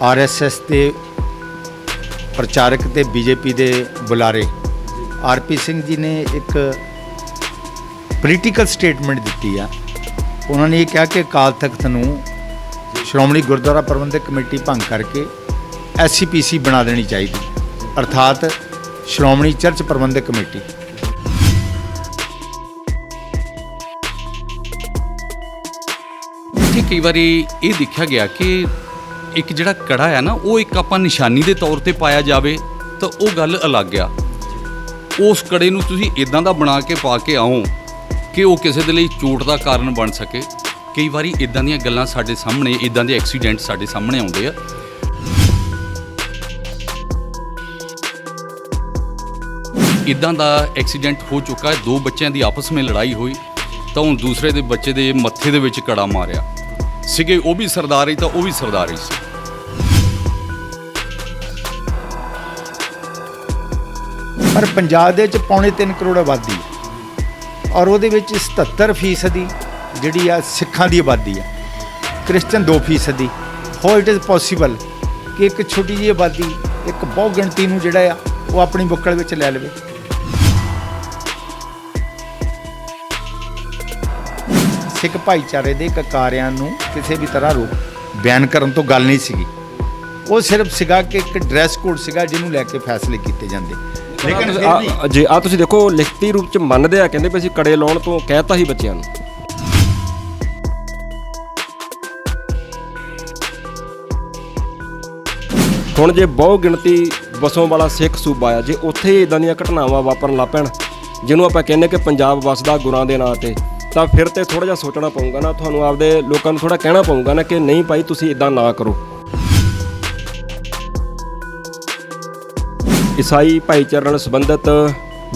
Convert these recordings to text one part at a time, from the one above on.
RSS के प्रचारक ते BJP के बुलारे RP सिंह जी ने एक पोलीटिकल स्टेटमेंट दी है। उन्होंने ये कहा कि अकाल तख्त नूं श्रोमणी गुरुद्वारा प्रबंधक कमेटी भंग करके SCPC बना देनी चाहिए, अर्थात श्रोमणी चर्च प्रबंधक कमेटी। कई बारी ये देखा गया कि एक जिहड़ा कड़ा है ना, वो एक आपां निशानी के तौर पर पाया जाए तो वो गल अलग आ। उस कड़े नूं तुसीं इदां दा बना के पा के आओ कि वो किसी दे लई चोट का कारण बन सके। कई बारी इदां दीयां गल्लां साडे सामने, इदां दे एक्सीडेंट साडे सामने आउंदे आ। इदां दा एक्सीडेंट हो चुका है, दो बच्चों की आपस में लड़ाई हुई तो हुण दूसरे दे बच्चे दे मत्थे दे विच कड़ा मारिया सीगे, वो भी सरदारी तो वो भी सरदारी सी। पर पंजाब दे विच 3.25 करोड़ आबादी है और उहदे विच 77% जिहड़ी आ सिखां दी आबादी है, Christian 2%। How it is possible कि एक छोटी जी आबादी एक बहुत गिणती नूं जिहड़ा आ वो अपनी बुक्कल विच लै लवे। सिख भाईचारे दे कारियां नूं किसी भी तरह रोक बयान करन तो गल नहीं सीगी, वो सिर्फ सीगा कि एक ड्रैस कोड सीगा जिन्होंने लैके फैसले किए जाते। लेकिन जी आ तुसीं देखो लिखती रूप च मनदे आ, कहंदे भी असीं कड़े लाउण तो कहता ही बच्चिआं नूं। हुण जे बहु गिणती वसों वाला सिख सूबा आ, जे उत्थे इदां दीयां घटनावां वापरन लग पैण जिन्हों आपां कहने कि पंजाब वसदा गुरां दे नां ते, ਤਾਂ ਫਿਰ ਤੇ ਥੋੜ੍ਹਾ ਜਿਹਾ ਸੋਚਣਾ ਪਊਗਾ ਨਾ, ਤੁਹਾਨੂੰ ਆਪਦੇ ਲੋਕਾਂ ਨੂੰ ਥੋੜ੍ਹਾ ਕਹਿਣਾ ਪਊਗਾ ਨਾ ਕਿ ਨਹੀਂ ਭਾਈ ਤੁਸੀਂ ਇੱਦਾਂ ਨਾ ਕਰੋ। ਈਸਾਈ ਭਾਈਚਾਰੇ ਨਾਲ ਸੰਬੰਧਿਤ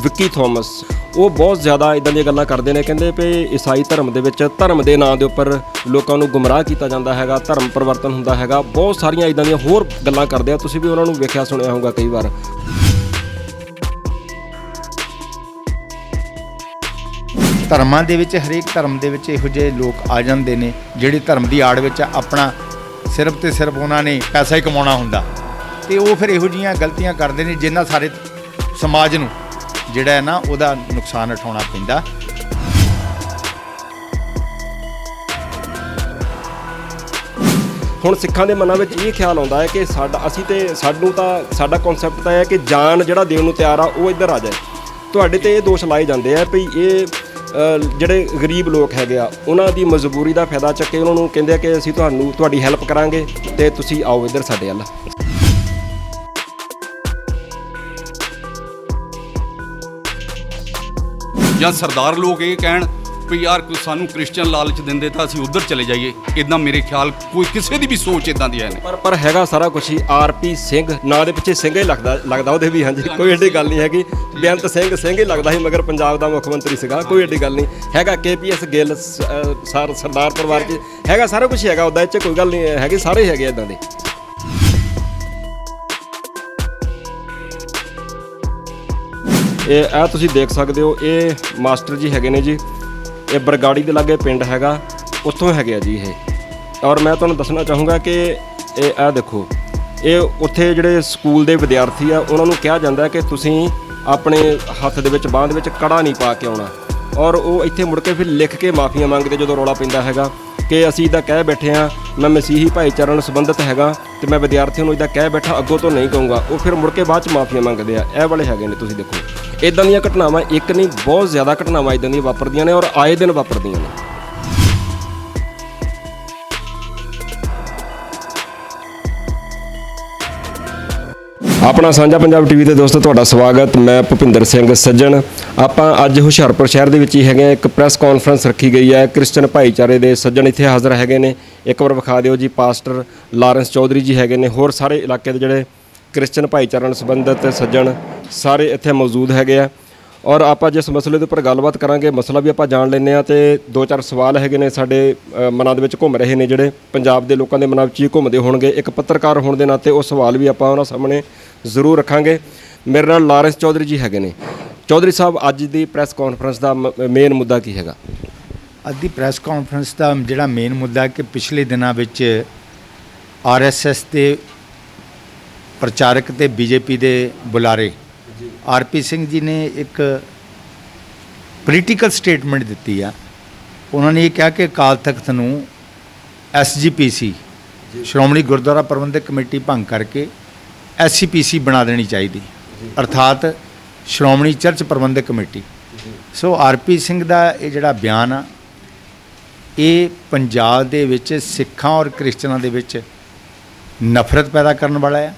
ਵਿੱਕੀ ਥੋਮਸ ਉਹ ਬਹੁਤ ਜ਼ਿਆਦਾ ਇੱਦਾਂ ਦੀਆਂ ਗੱਲਾਂ ਕਰਦੇ ਨੇ, ਕਹਿੰਦੇ ਵੀ ਈਸਾਈ ਧਰਮ ਦੇ ਵਿੱਚ ਧਰਮ ਦੇ ਨਾਂ ਦੇ ਉੱਪਰ ਲੋਕਾਂ ਨੂੰ ਗੁੰਮਰਾਹ ਕੀਤਾ ਜਾਂਦਾ ਹੈਗਾ, ਧਰਮ ਪਰਿਵਰਤਨ ਹੁੰਦਾ ਹੈਗਾ, ਬਹੁਤ ਸਾਰੀਆਂ ਇੱਦਾਂ ਦੀਆਂ ਹੋਰ ਗੱਲਾਂ ਕਰਦੇ ਆ। ਤੁਸੀਂ ਵੀ ਉਹਨਾਂ ਨੂੰ ਵੇਖਿਆ ਸੁਣਿਆ ਹੋਊਗਾ ਕਈ ਵਾਰ। ਧਰਮਾਂ ਦੇ ਵਿੱਚ ਹਰੇਕ ਧਰਮ ਦੇ ਵਿੱਚ ਇਹੋ ਜਿਹੇ ਲੋਕ ਆ ਜਾਂਦੇ ਨੇ ਜਿਹੜੇ ਧਰਮ ਦੀ ਆੜ ਵਿੱਚ ਆਪਣਾ ਸਿਰਫ ਤੇ ਸਿਰਫ ਉਹਨਾਂ ਨੇ ਪੈਸਾ ਹੀ ਕਮਾਉਣਾ ਹੁੰਦਾ, ਤੇ ਉਹ ਫਿਰ ਇਹੋ ਜਿਹੀਆਂ ਗਲਤੀਆਂ ਕਰਦੇ ਨੇ ਜਿਨ੍ਹਾਂ ਸਾਰੇ ਸਮਾਜ ਨੂੰ ਜਿਹੜਾ ਹੈ ਨਾ ਉਹਦਾ ਨੁਕਸਾਨ ਉਠਾਉਣਾ ਪੈਂਦਾ। ਹੁਣ ਸਿੱਖਾਂ ਦੇ ਮਨਾਂ ਵਿੱਚ ਇਹ ਖਿਆਲ ਆਉਂਦਾ ਹੈ ਕਿ ਸਾਨੂੰ ਤਾਂ ਸਾਡਾ ਕਨਸੈਪਟ ਤਾਂ ਹੈ ਕਿ ਜਾਨ ਜਿਹੜਾ ਦੇਣ ਨੂੰ ਤਿਆਰ ਆ ਉਹ ਇੱਧਰ ਆ ਜਾਏ। ਤੁਹਾਡੇ ਤੇ ਇਹ ਦੋਸ਼ ਲਾਏ ਜਾਂਦੇ ਆ ਵੀ ਇਹ ਜਿਹੜੇ ਗਰੀਬ ਲੋਕ ਹੈਗੇ ਆ ਉਹਨਾਂ ਦੀ ਮਜਬੂਰੀ ਦਾ ਫਾਇਦਾ ਚੱਕ ਕੇ ਉਹਨਾਂ ਨੂੰ ਕਹਿੰਦੇ ਆ ਕਿ ਅਸੀਂ ਤੁਹਾਡੀ ਹੈਲਪ ਕਰਾਂਗੇ ਤੇ ਤੁਸੀਂ ਆਓ ਇੱਧਰ ਸਾਡੇ ਵੱਲ। ਜਾਂ ਸਰਦਾਰ ਲੋਕ ਇਹ ਕਹਿਣ ਵੀ ਯਾਰ ਕੋਈ ਸਾਨੂੰ ਕ੍ਰਿਸਚਨ ਲਾਲਚ ਦਿੰਦੇ ਤਾਂ ਅਸੀਂ ਉੱਧਰ ਚਲੇ ਜਾਈਏ, ਇੱਦਾਂ ਮੇਰੇ ਖਿਆਲ ਕੋਈ ਕਿਸੇ ਦੀ ਵੀ ਸੋਚ ਇੱਦਾਂ ਦੀ ਹੈ ਨਹੀਂ। ਪਰ ਹੈਗਾ ਸਾਰਾ ਕੁਛ ਹੀ। RP ਸਿੰਘ ਨਾਂ ਦੇ ਪਿੱਛੇ ਸਿੰਘ ਹੀ ਲੱਗਦਾ ਉਹਦੇ ਵੀ। ਹਾਂਜੀ, ਕੋਈ ਐਡੀ ਗੱਲ ਨਹੀਂ ਹੈਗੀ। ਬੇਅੰਤ ਸਿੰਘ ਹੀ ਲੱਗਦਾ ਸੀ, ਮਗਰ ਪੰਜਾਬ ਦਾ ਮੁੱਖ ਮੰਤਰੀ ਸੀਗਾ, ਕੋਈ ਐਡੀ ਗੱਲ ਨਹੀਂ ਹੈਗਾ। KPS ਗਿੱਲ ਸਰਦਾਰ ਪਰਿਵਾਰ 'ਚ ਹੈਗਾ, ਸਾਰਾ ਕੁਛ ਹੈਗਾ ਉੱਦਾਂ, ਇਹ 'ਚ ਕੋਈ ਗੱਲ ਨਹੀਂ ਹੈਗੀ, ਸਾਰੇ ਹੈਗੇ ਇੱਦਾਂ ਦੇ। ਇਹ ਤੁਸੀਂ ਦੇਖ ਸਕਦੇ ਹੋ, ਇਹ ਮਾਸਟਰ ਜੀ ਹੈਗੇ ਨੇ ਜੀ, ਇਹ ਬਰਗਾੜੀ ਦੇ ਲਾਗੇ ਪਿੰਡ ਹੈਗਾ, ਉੱਥੋਂ ਹੈਗੇ ਆ ਜੀ ਇਹ। ਔਰ ਮੈਂ ਤੁਹਾਨੂੰ ਦੱਸਣਾ ਚਾਹੂੰਗਾ ਕਿ ਇਹ ਦੇਖੋ, ਇਹ ਉੱਥੇ ਜਿਹੜੇ ਸਕੂਲ ਦੇ ਵਿਦਿਆਰਥੀ ਆ ਉਹਨਾਂ ਨੂੰ ਕਿਹਾ ਜਾਂਦਾ ਕਿ ਤੁਸੀਂ ਆਪਣੇ ਹੱਥ ਦੇ ਵਿੱਚ ਬਾਂਹ ਦੇ ਵਿੱਚ ਕੜਾ ਨਹੀਂ ਪਾ ਕੇ ਆਉਣਾ, ਔਰ ਉਹ ਇੱਥੇ ਮੁੜ ਕੇ ਫਿਰ ਲਿਖ ਕੇ ਮਾਫੀਆਂ ਮੰਗਦੇ ਜਦੋਂ ਰੌਲਾ ਪੈਂਦਾ ਹੈਗਾ ਕਿ ਅਸੀਂ ਇੱਦਾਂ ਕਹਿ ਬੈਠੇ ਹਾਂ, ਮੈਂ ਮਸੀਹੀ ਭਾਈਚਾਰੇ ਨਾਲ ਸੰਬੰਧਿਤ ਹੈਗਾ ਅਤੇ ਮੈਂ ਵਿਦਿਆਰਥੀਆਂ ਨੂੰ ਇੱਦਾਂ ਕਹਿ ਬੈਠਾ, ਅੱਗੋਂ ਤੋਂ ਨਹੀਂ ਕਹੂੰਗਾ। ਉਹ ਫਿਰ ਮੁੜ ਕੇ ਬਾਅਦ 'ਚ ਮਾਫੀਆਂ ਮੰਗਦੇ ਆ। ਇਹ ਵਾਲੇ ਹੈਗੇ ਨੇ, ਤੁਸੀਂ ਦੇਖੋ ਇੱਦਾਂ ਦੀਆਂ ਘਟਨਾਵਾਂ ਇੱਕ ਨਹੀਂ ਬਹੁਤ ਜ਼ਿਆਦਾ ਘਟਨਾਵਾਂ ਇੱਦਾਂ ਦੀਆਂ ਵਾਪਰਦੀਆਂ ਨੇ ਔਰ ਆਏ ਦਿਨ ਵਾਪਰਦੀਆਂ ਨੇ। ਆਪਣਾ ਸਾਂਝਾ ਪੰਜਾਬ TV ਦੇ ਦੋਸਤੋ ਤੁਹਾਡਾ ਸਵਾਗਤ। ਮੈਂ ਭੁਪਿੰਦਰ ਸਿੰਘ ਸੱਜਣ। ਆਪਾਂ ਅੱਜ ਹੁਸ਼ਿਆਰਪੁਰ ਸ਼ਹਿਰ ਦੇ ਵਿੱਚ ਹੀ ਹੈਗੇ, ਇੱਕ ਪ੍ਰੈਸ ਕਾਨਫਰੰਸ ਰੱਖੀ ਗਈ ਹੈ। ਕ੍ਰਿਸਚਨ ਭਾਈਚਾਰੇ ਦੇ ਸੱਜਣ ਇੱਥੇ ਹਾਜ਼ਰ ਹੈਗੇ ਨੇ। ਇੱਕ ਵਾਰ ਵਿਖਾ ਦਿਓ ਜੀ, ਪਾਸਟਰ ਲਾਰੈਂਸ ਚੌਧਰੀ ਜੀ ਹੈਗੇ ਨੇ, ਹੋਰ ਸਾਰੇ ਇਲਾਕੇ ਦੇ ਜਿਹੜੇ ਕ੍ਰਿਸਚਨ ਭਾਈਚਾਰੇ ਨਾਲ ਸੰਬੰਧਿਤ ਸੱਜਣ ਸਾਰੇ ਇੱਥੇ ਮੌਜੂਦ ਹੈਗੇ ਆ। ਔਰ ਆਪਾਂ ਜਿਸ ਮਸਲੇ ਦੇ ਉੱਪਰ ਗੱਲਬਾਤ ਕਰਾਂਗੇ, ਮਸਲਾ ਵੀ ਆਪਾਂ ਜਾਣ ਲੈਂਦੇ ਹਾਂ ਅਤੇ 2-4 ਸਵਾਲ ਹੈਗੇ ਨੇ ਸਾਡੇ ਮਨਾਂ ਦੇ ਵਿੱਚ ਘੁੰਮ ਰਹੇ ਨੇ, ਜਿਹੜੇ ਪੰਜਾਬ ਦੇ ਲੋਕਾਂ ਦੇ ਮਨਾਂ ਵਿੱਚ ਹੀ ਘੁੰਮਦੇ ਹੋਣਗੇ। ਇੱਕ ਪੱਤਰਕਾਰ ਹੋਣ ਦੇ ਨਾਤੇ ਉਹ ਸਵਾਲ ਵੀ ਆਪਾਂ ਉਹਨਾਂ ਸਾਹਮਣੇ ਜ਼ਰੂਰ ਰੱਖਾਂਗੇ। ਮੇਰੇ ਨਾਲ ਲਾਰੈਂਸ ਚੌਧਰੀ ਜੀ ਹੈਗੇ ਨੇ। ਚੌਧਰੀ ਸਾਹਿਬ, ਅੱਜ ਦੀ ਪ੍ਰੈਸ ਕਾਨਫਰੰਸ ਦਾ ਮੇਨ ਮੁੱਦਾ ਕੀ ਹੈਗਾ? ਅੱਜ ਦੀ ਪ੍ਰੈਸ ਕਾਨਫਰੰਸ ਦਾ ਜਿਹੜਾ ਮੇਨ ਮੁੱਦਾ ਕਿ ਪਿਛਲੇ ਦਿਨਾਂ ਵਿੱਚ RSS ਦੇ ਪ੍ਰਚਾਰਕ ਤੇ ਬੀਜੇਪੀ ਦੇ ਬੁਲਾਰੇ ਆਰਪੀ ਸਿੰਘ ਜੀ ਨੇ ਇੱਕ ਪੋਲੀਟੀਕਲ ਸਟੇਟਮੈਂਟ ਦਿੱਤੀ ਆ। ਉਹਨਾਂ ਨੇ ਇਹ ਕਿਹਾ ਕਿ ਅਕਾਲ ਤਖਤ ਨੂੰ SGPC ਸ਼੍ਰੋਮਣੀ ਗੁਰਦੁਆਰਾ ਪ੍ਰਬੰਧਕ ਕਮੇਟੀ ਭੰਗ ਕਰਕੇ SCPC ਬਣਾ ਦੇਣੀ ਚਾਹੀਦੀ, ਅਰਥਾਤ ਸ਼੍ਰੋਮਣੀ ਚਰਚ ਪ੍ਰਬੰਧਕ ਕਮੇਟੀ। ਸੋ ਆਰਪੀ ਸਿੰਘ ਦਾ ਇਹ ਜਿਹੜਾ ਬਿਆਨ ਆ, ਇਹ ਪੰਜਾਬ ਦੇ ਵਿੱਚ ਸਿੱਖਾਂ ਔਰ ਕ੍ਰਿਸਚਨਾਂ ਦੇ ਵਿੱਚ ਨਫ਼ਰਤ ਪੈਦਾ ਕਰਨ ਵਾਲਾ ਹੈ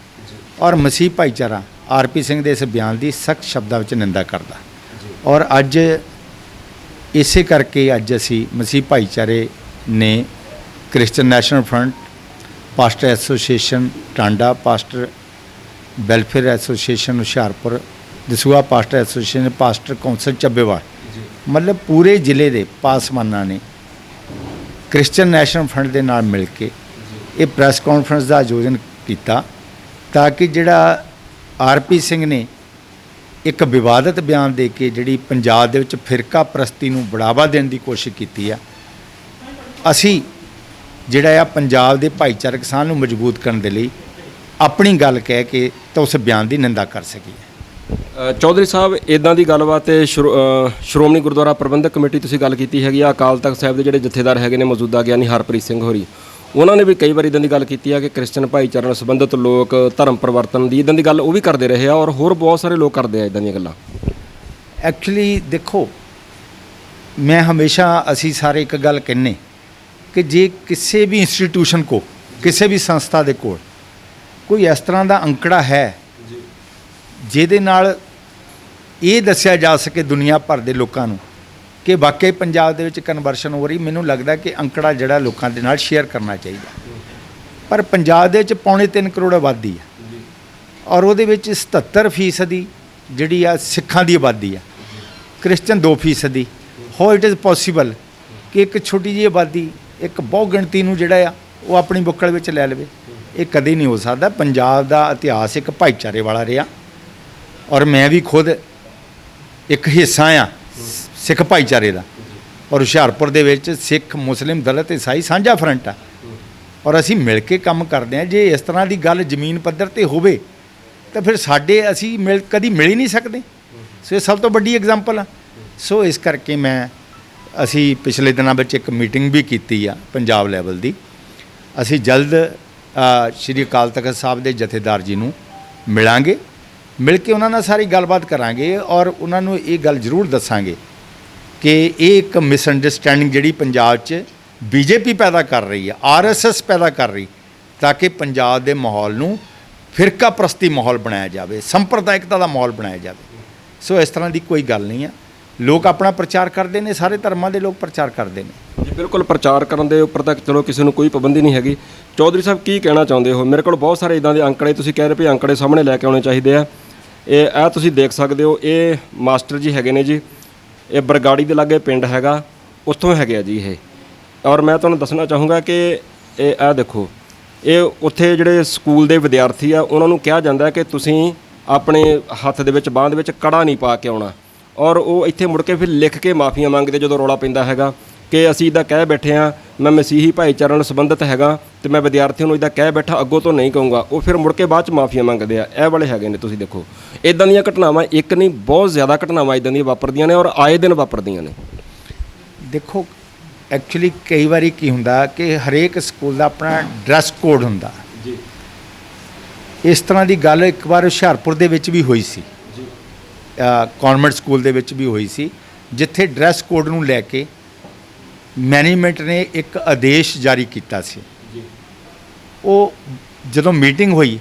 ਔਰ ਮਸੀਹ ਭਾਈਚਾਰਾ ਆਰਪੀ ਸਿੰਘ ਦੇ ਇਸ ਬਿਆਨ ਦੀ ਸਖਤ ਸ਼ਬਦਾਂ ਵਿੱਚ ਨਿੰਦਾ ਕਰਦਾ। ਔਰ ਅੱਜ ਇਸੇ ਕਰਕੇ ਅੱਜ ਅਸੀਂ ਮਸੀਹ ਭਾਈਚਾਰੇ ਨੇ Christian national front, pastor association Tanda, pastor welfare association Hoshiarpur, Dasuya pastor association, pastor council Chabbewal, ਮਤਲਬ ਪੂਰੇ ਜ਼ਿਲ੍ਹੇ ਦੇ ਪਾਸਵਾਨਾਂ ਨੇ ਕ੍ਰਿਸਚਨ ਨੈਸ਼ਨਲ ਫਰੰਟ ਦੇ ਨਾਲ ਮਿਲ ਕੇ ਇਹ ਪ੍ਰੈਸ ਕਾਨਫਰੰਸ ਦਾ ਆਯੋਜਨ ਕੀਤਾ ਤਾਂ ਕਿ ਜਿਹੜਾ ਆਰਪੀ ਸਿੰਘ ਨੇ ਇੱਕ ਵਿਵਾਦਤ ਬਿਆਨ ਦੇ ਕੇ ਜਿਹੜੀ ਪੰਜਾਬ ਦੇ ਵਿੱਚ ਫਿਰਕਾ ਪ੍ਰਸਤੀ ਨੂੰ ਬੜਾਵਾ ਦੇਣ ਦੀ ਕੋਸ਼ਿਸ਼ ਕੀਤੀ ਆ, ਅਸੀਂ ਜਿਹੜਾ ਆ ਪੰਜਾਬ ਦੇ ਭਾਈਚਾਰਕ ਸਾਂਝ ਨੂੰ ਮਜ਼ਬੂਤ ਕਰਨ ਦੇ ਲਈ ਆਪਣੀ ਗੱਲ ਕਹਿ ਕੇ ਤਾਂ ਉਸ ਬਿਆਨ ਦੀ ਨਿੰਦਾ ਕਰ ਸਕੀਏ। ਚੌਧਰੀ ਸਾਹਿਬ, ਇਦਾਂ ਦੀ ਗੱਲਬਾਤ ਤੇ ਸ਼੍ਰੋਮਣੀ ਗੁਰਦੁਆਰਾ ਪ੍ਰਬੰਧਕ ਕਮੇਟੀ ਤੁਸੀਂ ਗੱਲ ਕੀਤੀ ਹੈਗੀ ਆ, ਅਕਾਲ ਤਖਤ ਸਾਹਿਬ ਦੇ ਜਿਹੜੇ ਜਥੇਦਾਰ ਹੈਗੇ ਨੇ ਮੌਜੂਦਾ ਗਿਆਨੀ ਹਰਪ੍ਰੀਤ ਸਿੰਘ ਹੋਰੀ, ਉਹਨਾਂ ਨੇ ਵੀ ਕਈ ਵਾਰੀ ਇਦਾਂ ਦੀ ਗੱਲ ਕੀਤੀ ਆ ਕਿ ਕ੍ਰਿਸਚਨ ਭਾਈਚਾਰੇ ਨਾਲ ਸੰਬੰਧਿਤ ਲੋਕ ਧਰਮ ਪਰਿਵਰਤਨ ਦੀ ਇਦਾਂ ਦੀ ਗੱਲ ਉਹ ਵੀ ਕਰਦੇ ਰਹੇ ਆ ਔਰ ਹੋਰ ਬਹੁਤ ਸਾਰੇ ਲੋਕ ਕਰਦੇ ਆ ਇਦਾਂ ਦੀਆਂ ਗੱਲਾਂ। ਐਕਚੁਅਲੀ ਦੇਖੋ, ਮੈਂ ਹਮੇਸ਼ਾ ਅਸੀਂ ਸਾਰੇ ਇੱਕ ਗੱਲ ਕਹਿੰਦੇ ਕਿ ਜੇ ਕਿਸੇ ਵੀ ਇੰਸਟੀਟਿਊਸ਼ਨ ਕੋ, ਕਿਸੇ ਵੀ ਸੰਸਥਾ ਦੇ ਕੋਲ ਕੋਈ ਇਸ ਤਰ੍ਹਾਂ ਦਾ ਅੰਕੜਾ ਹੈ ਜਿਹਦੇ ਨਾਲ ਇਹ ਦੱਸਿਆ ਜਾ ਸਕੇ ਦੁਨੀਆ ਭਰ ਦੇ ਲੋਕਾਂ ਨੂੰ ਕਿ ਵਾਕਈ ਪੰਜਾਬ ਦੇ ਵਿੱਚ ਕਨਵਰਸ਼ਨ ਹੋ ਰਹੀ, ਮੈਨੂੰ ਲੱਗਦਾ ਕਿ ਅੰਕੜਾ ਜਿਹੜਾ ਲੋਕਾਂ ਦੇ ਨਾਲ ਸ਼ੇਅਰ ਕਰਨਾ ਚਾਹੀਦਾ। ਪਰ ਪੰਜਾਬ ਦੇ ਵਿੱਚ 3.25 ਕਰੋੜ ਆਬਾਦੀ ਹੈ ਔਰ ਉਹਦੇ ਵਿੱਚ 77% ਜਿਹੜੀ ਆ ਸਿੱਖਾਂ ਦੀ ਆਬਾਦੀ ਆ, Christian 2%। How it is possible ਕਿ ਇੱਕ ਛੋਟੀ ਜਿਹੀ ਆਬਾਦੀ ਇੱਕ ਬਹੁ ਗਿਣਤੀ ਨੂੰ ਜਿਹੜਾ ਆ ਉਹ ਆਪਣੀ ਬੁੱਕਲ ਵਿੱਚ ਲੈ ਲਵੇ? ਇਹ ਕਦੇ ਨਹੀਂ ਹੋ ਸਕਦਾ। ਪੰਜਾਬ ਦਾ ਇਤਿਹਾਸ ਇੱਕ ਭਾਈਚਾਰੇ ਵਾਲਾ ਰਿਹਾ ਔਰ ਮੈਂ ਵੀ ਖੁਦ ਇੱਕ ਹਿੱਸਾ ਆ ਸਿੱਖ ਭਾਈਚਾਰੇ ਦਾ ਔਰ ਹੁਸ਼ਿਆਰਪੁਰ ਦੇ ਵਿੱਚ ਸਿੱਖ, ਮੁਸਲਿਮ, ਦਲਿਤ, ਈਸਾਈ ਸਾਂਝਾ ਫਰੰਟ ਆ ਔਰ ਅਸੀਂ ਮਿਲ ਕੇ ਕੰਮ ਕਰਦੇ ਹਾਂ। ਜੇ ਇਸ ਤਰ੍ਹਾਂ ਦੀ ਗੱਲ ਜ਼ਮੀਨ ਪੱਧਰ 'ਤੇ ਹੋਵੇ ਤਾਂ ਫਿਰ ਅਸੀਂ ਕਦੀ ਮਿਲ ਹੀ ਨਹੀਂ ਸਕਦੇ। ਸੋ ਇਹ ਸਭ ਤੋਂ ਵੱਡੀ ਐਗਜ਼ਾਮਪਲ ਆ। ਸੋ ਇਸ ਕਰਕੇ ਅਸੀਂ ਪਿਛਲੇ ਦਿਨਾਂ ਵਿੱਚ ਇੱਕ ਮੀਟਿੰਗ ਵੀ ਕੀਤੀ ਆ ਪੰਜਾਬ ਲੈਵਲ ਦੀ। ਅਸੀਂ ਜਲਦ ਸ਼੍ਰੀ ਅਕਾਲ ਤਖਤ ਸਾਹਿਬ ਦੇ ਜਥੇਦਾਰ ਜੀ ਨੂੰ ਮਿਲਾਂਗੇ, ਮਿਲ ਕੇ ਉਹਨਾਂ ਨਾਲ ਸਾਰੀ ਗੱਲਬਾਤ ਕਰਾਂਗੇ ਔਰ ਉਹਨਾਂ ਨੂੰ ਇਹ ਗੱਲ ਜ਼ਰੂਰ ਦੱਸਾਂਗੇ ਕਿ ਇਹ ਇੱਕ ਮਿਸਅੰਡਰਸਟੈਂਡਿੰਗ ਜਿਹੜੀ ਪੰਜਾਬ 'ਚ BJP ਪੈਦਾ ਕਰ ਰਹੀ ਹੈ, RSS ਪੈਦਾ ਕਰ ਰਹੀ, ਤਾਂ ਕਿ ਪੰਜਾਬ ਦੇ ਮਾਹੌਲ ਨੂੰ ਫਿਰਕਾ ਪ੍ਰਸਤੀ ਮਾਹੌਲ ਬਣਾਇਆ ਜਾਵੇ, ਸੰਪਰਦਾਇਕਤਾ ਦਾ ਮਾਹੌਲ ਬਣਾਇਆ ਜਾਵੇ। ਸੋ ਇਸ ਤਰ੍ਹਾਂ ਦੀ ਕੋਈ ਗੱਲ ਨਹੀਂ ਆ। ਲੋਕ ਆਪਣਾ ਪ੍ਰਚਾਰ ਕਰਦੇ ਨੇ, ਸਾਰੇ ਧਰਮਾਂ ਦੇ ਲੋਕ ਪ੍ਰਚਾਰ ਕਰਦੇ ਨੇ। ਜੀ ਬਿਲਕੁਲ, ਪ੍ਰਚਾਰ ਕਰਨ ਦੇ ਉੱਪਰ ਤਾਂ ਚਲੋ ਕਿਸੇ ਨੂੰ ਕੋਈ ਪਾਬੰਦੀ ਨਹੀਂ ਹੈਗੀ। ਚੌਧਰੀ ਸਾਹਿਬ, ਕੀ ਕਹਿਣਾ ਚਾਹੁੰਦੇ ਹੋ? ਮੇਰੇ ਕੋਲ ਬਹੁਤ ਸਾਰੇ ਇਦਾਂ ਦੇ ਅੰਕੜੇ, ਤੁਸੀਂ ਕਹਿ ਰਹੇ ਵੀ ਅੰਕੜੇ ਸਾਹਮਣੇ ਲੈ ਕੇ ਆਉਣੇ ਚਾਹੀਦੇ ਆ। ਇਹ ਤੁਸੀਂ ਦੇਖ ਸਕਦੇ ਹੋ, ਇਹ ਮਾਸਟਰ ਜੀ ਹੈਗੇ ਨੇ ਜੀ, ਇਹ ਬਰਗਾੜੀ ਦੇ ਲਾਗੇ ਪਿੰਡ ਹੈਗਾ, ਉੱਥੋਂ ਹੈਗੇ ਆ ਜੀ ਇਹ। ਔਰ ਮੈਂ ਤੁਹਾਨੂੰ ਦੱਸਣਾ ਚਾਹੂੰਗਾ ਕਿ ਇਹ ਦੇਖੋ, ਇਹ ਉੱਥੇ ਜਿਹੜੇ ਸਕੂਲ ਦੇ ਵਿਦਿਆਰਥੀ ਆ ਉਹਨਾਂ ਨੂੰ ਕਿਹਾ ਜਾਂਦਾ ਕਿ ਤੁਸੀਂ ਆਪਣੇ ਹੱਥ ਦੇ ਵਿੱਚ, ਬਾਂਹ ਦੇ ਵਿੱਚ ਕੜਾ ਨਹੀਂ ਪਾ ਕੇ ਆਉਣਾ ਔਰ ਉਹ ਇੱਥੇ ਮੁੜ ਕੇ ਫਿਰ ਲਿਖ ਕੇ ਮਾਫੀਆਂ ਮੰਗਦੇ ਜਦੋਂ ਰੌਲਾ ਪੈਂਦਾ ਹੈਗਾ ਕਿ ਅਸੀਂ ਇੱਦਾਂ ਕਹਿ ਬੈਠੇ ਹਾਂ, ਮੈਂ ਮਸੀਹੀ ਭਾਈਚਾਰੇ ਨਾਲ ਸੰਬੰਧਿਤ ਹੈਗਾ ਅਤੇ ਮੈਂ ਵਿਦਿਆਰਥੀਆਂ ਨੂੰ ਇੱਦਾਂ ਕਹਿ ਬੈਠਾ, ਅੱਗੋਂ ਤੋਂ ਨਹੀਂ ਕਹੂੰਗਾ। ਉਹ ਫਿਰ ਮੁੜ ਕੇ ਬਾਅਦ 'ਚ ਮਾਫੀਆਂ ਮੰਗਦੇ ਆ। ਇਹ ਵਾਲੇ ਹੈਗੇ ਨੇ, ਤੁਸੀਂ ਦੇਖੋ ਇੱਦਾਂ ਦੀਆਂ ਘਟਨਾਵਾਂ ਇੱਕ ਨਹੀਂ ਬਹੁਤ ਜ਼ਿਆਦਾ ਘਟਨਾਵਾਂ ਇੱਦਾਂ ਦੀਆਂ ਵਾਪਰਦੀਆਂ ਨੇ ਔਰ ਆਏ ਦਿਨ ਵਾਪਰਦੀਆਂ ਨੇ। ਦੇਖੋ, ਐਕਚੁਅਲੀ ਕਈ ਵਾਰੀ ਕੀ ਹੁੰਦਾ ਕਿ ਹਰੇਕ ਸਕੂਲ ਦਾ ਆਪਣਾ ਡਰੈਸ ਕੋਡ ਹੁੰਦਾ ਜੀ। ਇਸ ਤਰ੍ਹਾਂ ਦੀ ਗੱਲ ਇੱਕ ਵਾਰ ਹੁਸ਼ਿਆਰਪੁਰ ਦੇ ਵਿੱਚ ਵੀ ਹੋਈ ਸੀ, ਕੌਨਵੈਂਟ ਸਕੂਲ ਦੇ ਵਿੱਚ ਵੀ ਹੋਈ ਸੀ, ਜਿੱਥੇ ਡਰੈਸ ਕੋਡ ਨੂੰ ਲੈ ਕੇ ਮੈਨੇਜਮੈਂਟ ਨੇ ਇੱਕ ਆਦੇਸ਼ ਜਾਰੀ ਕੀਤਾ ਸੀ। ਉਹ ਜਦੋਂ ਮੀਟਿੰਗ ਹੋਈ